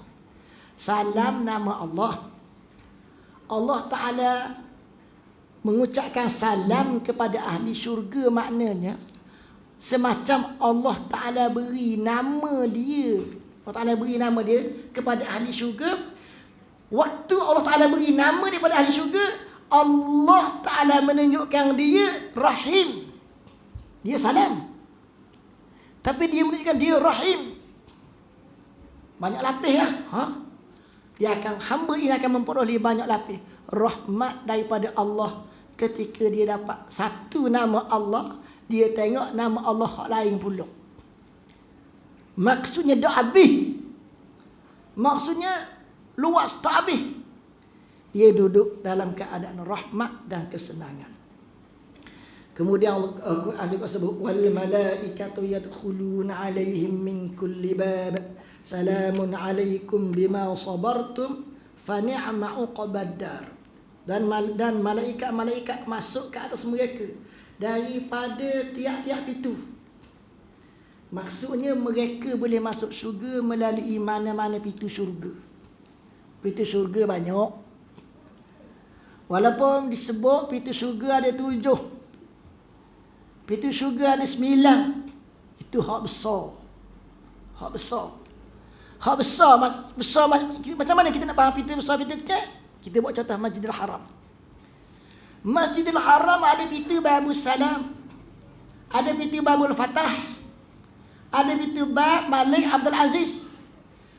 Salam nama Allah. Allah Ta'ala mengucapkan salam kepada ahli syurga, maknanya semacam Allah Ta'ala beri nama dia. Allah Ta'ala beri nama dia kepada ahli syurga. Waktu Allah Ta'ala beri nama dia kepada ahli syurga, Allah Ta'ala menunjukkan dia Rahim. Dia salam, tapi dia menunjukkan dia Rahim. Banyak lapis lah. Dia akan, hamba ini akan memperoleh banyak lapis rahmat daripada Allah. Ketika dia dapat satu nama Allah, dia tengok nama Allah hak lain pula. Maksudnya tak habis. Maksudnya luas tak habis. Dia duduk dalam keadaan rahmat dan kesenangan. Kemudian Al-Quran juga sebut, wal malaikatu yadkhuluna alaihim min kulli bab salamun alaikum bima sabartum fa ni'ma uqbaddar. Dan malaikat-malaikat masuk ke atas mereka daripada tiap-tiap pintu. Maksudnya mereka boleh masuk syurga melalui mana-mana pintu syurga. Pintu syurga banyak. Walaupun disebut pintu syurga ada 7, pintu syurga ada 9. Itu hak besar. Hak besar. Hak besar, macam mana kita nak faham pintu besar, pintu kecil? Kita buat contoh Masjidil Haram. Masjidil Haram ada pintu Babus Salam, ada pintu Babul Fatah, ada pintu Bab Malik Abdul Aziz.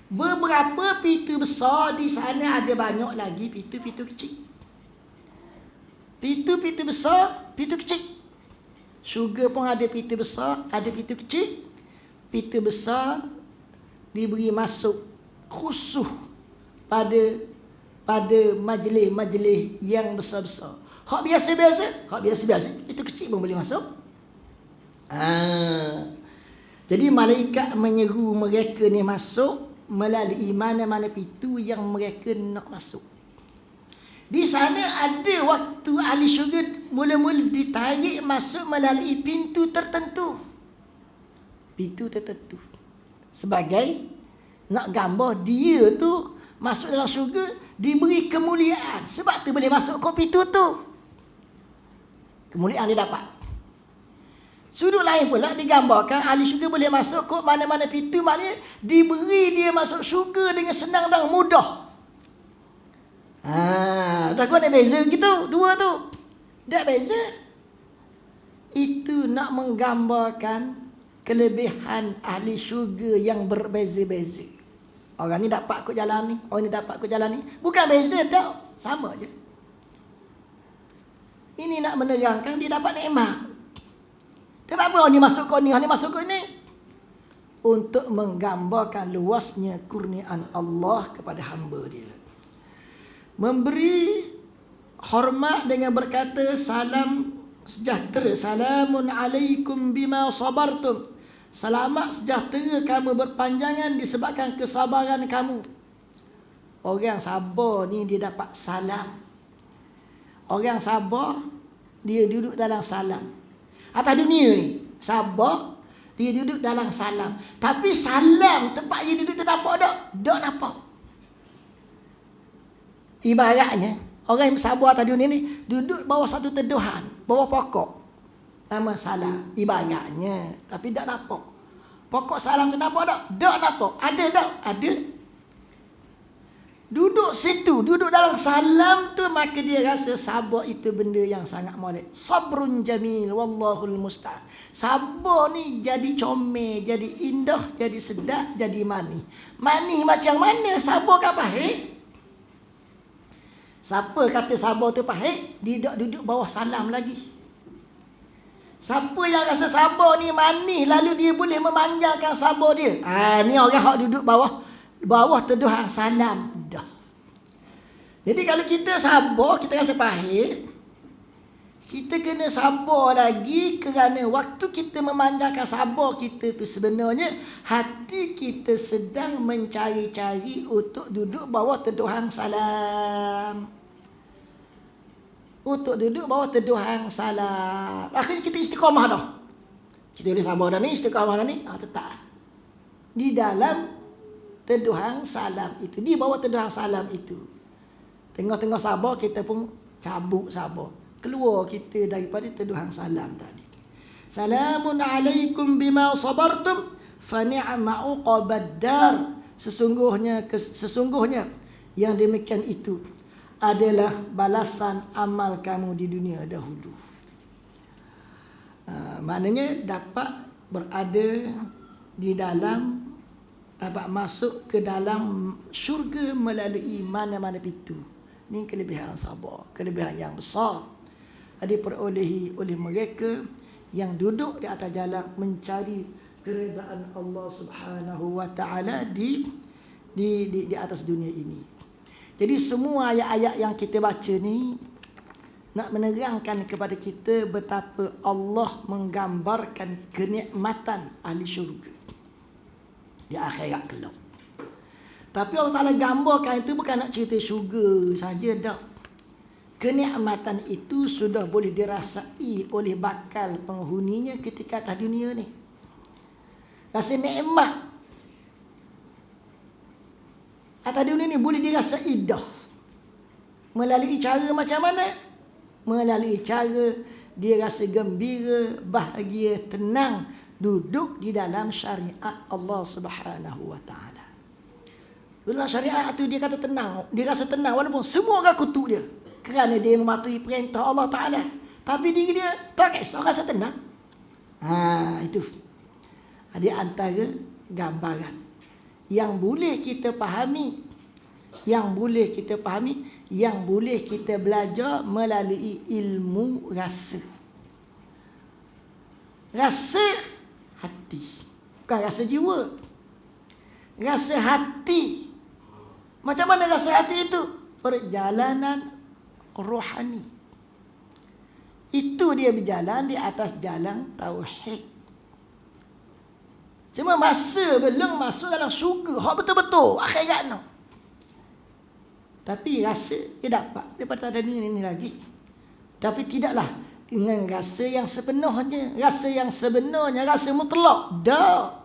Beberapa pintu besar di sana, ada banyak lagi pintu-pintu kecil. Pintu-pintu besar, pintu kecil. Syurga pun ada pintu besar, ada pintu kecil. Pintu besar diberi masuk khusus pada majlis-majlis yang besar-besar. Hak biasa-biasa, itu kecil pun boleh masuk. Jadi malaikat menyeru mereka ni masuk melalui mana-mana pintu yang mereka nak masuk. Di sana ada waktu ahli syurga mula-mula ditarik masuk melalui pintu tertentu. Pintu tertentu. Sebagai nak gambar dia tu masuk dalam syurga diberi kemuliaan. Sebab tu boleh masuk ke pintu tu. Kemuliaan dia dapat. Sudut lain pula digambarkan ahli syurga boleh masuk ke mana-mana pintu, maknanya diberi dia masuk syurga dengan senang dan mudah. Dah kau ada beza gitu, dua tu. Dah beza. Itu nak menggambarkan kelebihan ahli syurga yang berbeza-beza. Orang ni dapat ikut jalan ni, orang ni dapat ikut jalan ni. Bukan beza dah, sama je. Ini nak menerangkan dia dapat nikmat. Sebab apa orang ni masuk kau ni, orang ni masuk kau ni? Untuk menggambarkan luasnya kurniaan Allah kepada hamba dia. Memberi hormat dengan berkata salam sejahtera. Salamun alaikum bima sabartum. Selamat sejahtera kamu berpanjangan disebabkan kesabaran kamu. Orang sabar ni dia dapat salam. Orang sabar dia duduk dalam salam. Atas dunia ni sabar dia duduk dalam salam. Tapi salam tempat dia duduk tu nampak tak? Tak nampak. Ibaratnya orang yang bersabar atas dunia ni duduk bawah satu teduhan, bawah pokok. Nama salam. Ibaratnya. Tapi tak nampak. Pokok salam tu nampak tak? Tak nampak. Ada tak? Ada. Duduk situ, duduk dalam salam tu, maka dia rasa sabar itu benda yang sangat molek. Sabrun jamil, wallahul musta'an. Sabar ni jadi comel, jadi indah, jadi sedap, jadi manis. Manis macam mana? Sabar kan pahit? Siapa kata sabar tu pahit? Dia duduk bawah salam lagi. Siapa yang rasa sabar ni manis, lalu dia boleh memanjangkan sabar dia. Ni orang yang duduk bawah teduhan salam dah. Jadi kalau kita sabar, kita rasa pahit, kita kena sabar lagi, kerana waktu kita memanjangkan sabar kita tu sebenarnya hati kita sedang mencari-cari untuk duduk bawah teduhan salam. Untuk duduk bawah teduhan salam. Akhirnya kita istiqamah dah. Kita boleh sabar dah ni, istiqamah dah ni, tetap di dalam teduhan salam itu, di bawah teduhan salam itu. Tengah-tengah sabar, kita pun cabut sabar, keluar kita daripada teduhan salam tadi. Salamun alaikum bima sabartum fa ni'ma uqbaddar. Sesungguhnya yang demikian itu adalah balasan amal kamu di dunia dahulu. Maknanya dapat berada di dalam, dapat masuk ke dalam syurga melalui mana-mana pintu. Ini kelebihan sabar, kelebihan yang besar diperolehi oleh mereka yang duduk di atas jalan mencari keredaan Allah Subhanahu wa taala di atas dunia ini. Jadi semua ayat-ayat yang kita baca ni nak menerangkan kepada kita betapa Allah menggambarkan kenikmatan ahli syurga di akhirat kelak. Tapi Allah Ta'ala gambarkan itu bukan nak cerita syurga saja dah. Kenikmatan itu sudah boleh dirasai oleh bakal penghuninya ketika atas dunia ni. Rasa nikmat atas dunia ni boleh dirasai dah. Melalui cara macam mana? Melalui cara dia rasa gembira, bahagia, tenang, duduk di dalam syariat Allah Subhanahu wa taala. Dalam syariat tu dia kata tenang. Dia rasa tenang walaupun semua orang kutuk dia. Kerana dia mematuhi perintah Allah Ta'ala. Tapi diri dia tak kisah, rasa tenang. Itu. Dia antara gambaran yang boleh kita fahami. Yang boleh kita belajar melalui ilmu rasa. Rasa hati. Bukan rasa jiwa. Rasa hati. Macam mana rasa hati itu? Perjalanan rohani. Itu dia berjalan di atas jalan tauhid. Cuma masa belum masuk dalam syurga, hak betul-betul akhirat no. Tapi rasa dia dapat daripada ada dunia ini lagi. Tapi tidaklah dengan rasa yang sepenuhnya, rasa yang sebenarnya, rasa mutlak. Dah.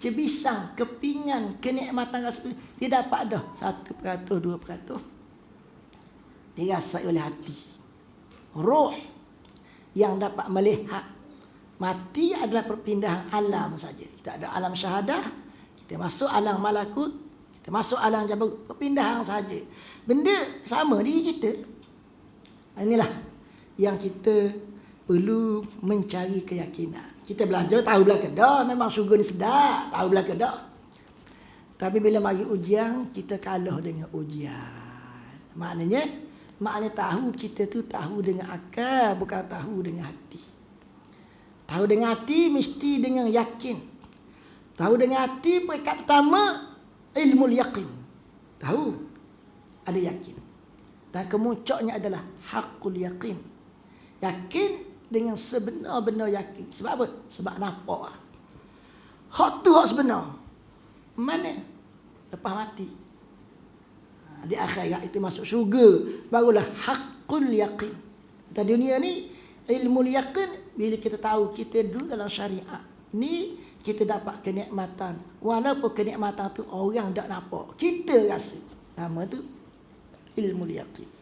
Cebisang, kepingan, kenikmatan rasa itu dia dapat dah 1%, 2%. Dirasai oleh hati. Roh yang dapat melihat. Mati adalah perpindahan alam saja. Kita ada alam syahadah, kita masuk alam malakut, kita masuk alam jabarut, perpindahan saja. Benda sama diri kita. Inilah yang kita perlu mencari keyakinan. Kita belajar tahu belaka dah, memang syurga ni sedap, tahu belaka dah. Tapi bila mari ujian, kita kalah dengan ujian. Maknanya tahu kita tu tahu dengan akal, bukan tahu dengan hati. Tahu dengan hati mesti dengan yakin. Tahu dengan hati peringkat pertama ilmu yakin. Tahu, ada yakin. Dan kemuncaknya adalah hakul yakin. Yakin dengan sebenar-benar yakin. Sebab apa? Sebab nampak. Hak tu hak sebenar. Mana? Lepas mati. Di akhirat itu masuk syurga. Barulah hakul yakin. Di dunia ni, ilmu yakin, bila kita tahu kita duduk dalam syariat. Ni kita dapat kenikmatan. Walaupun kenikmatan tu orang tak nampak. Kita rasa. Nama tu ilmu yakin.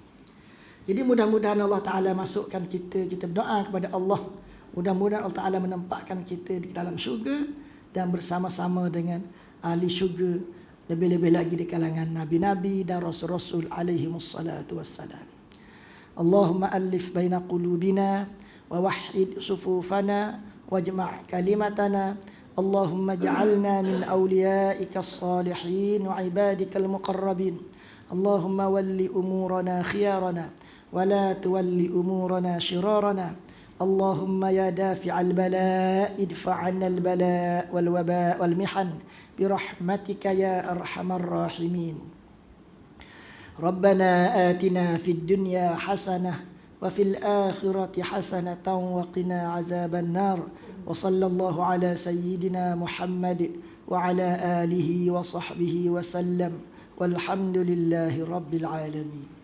Jadi mudah-mudahan Allah Ta'ala masukkan kita berdoa kepada Allah. Mudah-mudahan Allah Ta'ala menempatkan kita di dalam syurga dan bersama-sama dengan ahli syurga. Lebih-lebih lagi di kalangan Nabi-Nabi dan Rasul-Rasul alaihimussalatu wassalam. Allahumma alif baina qulubina wa wahhid sufufana wajma' kalimatana. Allahumma ja'alna min awliyaika as-salihin wa ibadika al-muqarrabin. Allahumma walli umurana khiyarana ولا تولي أمورنا شرارنا. اللهم يا دافع البلاء ادفع عنا البلاء والوباء والمحن برحمتك يا أرحم الراحمين. ربنا آتنا في الدنيا حسنة وفي الآخرة حسنة وقنا عذاب النار. وصلى الله على سيدنا محمد وعلى آله وصحبه وسلم والحمد لله رب العالمين.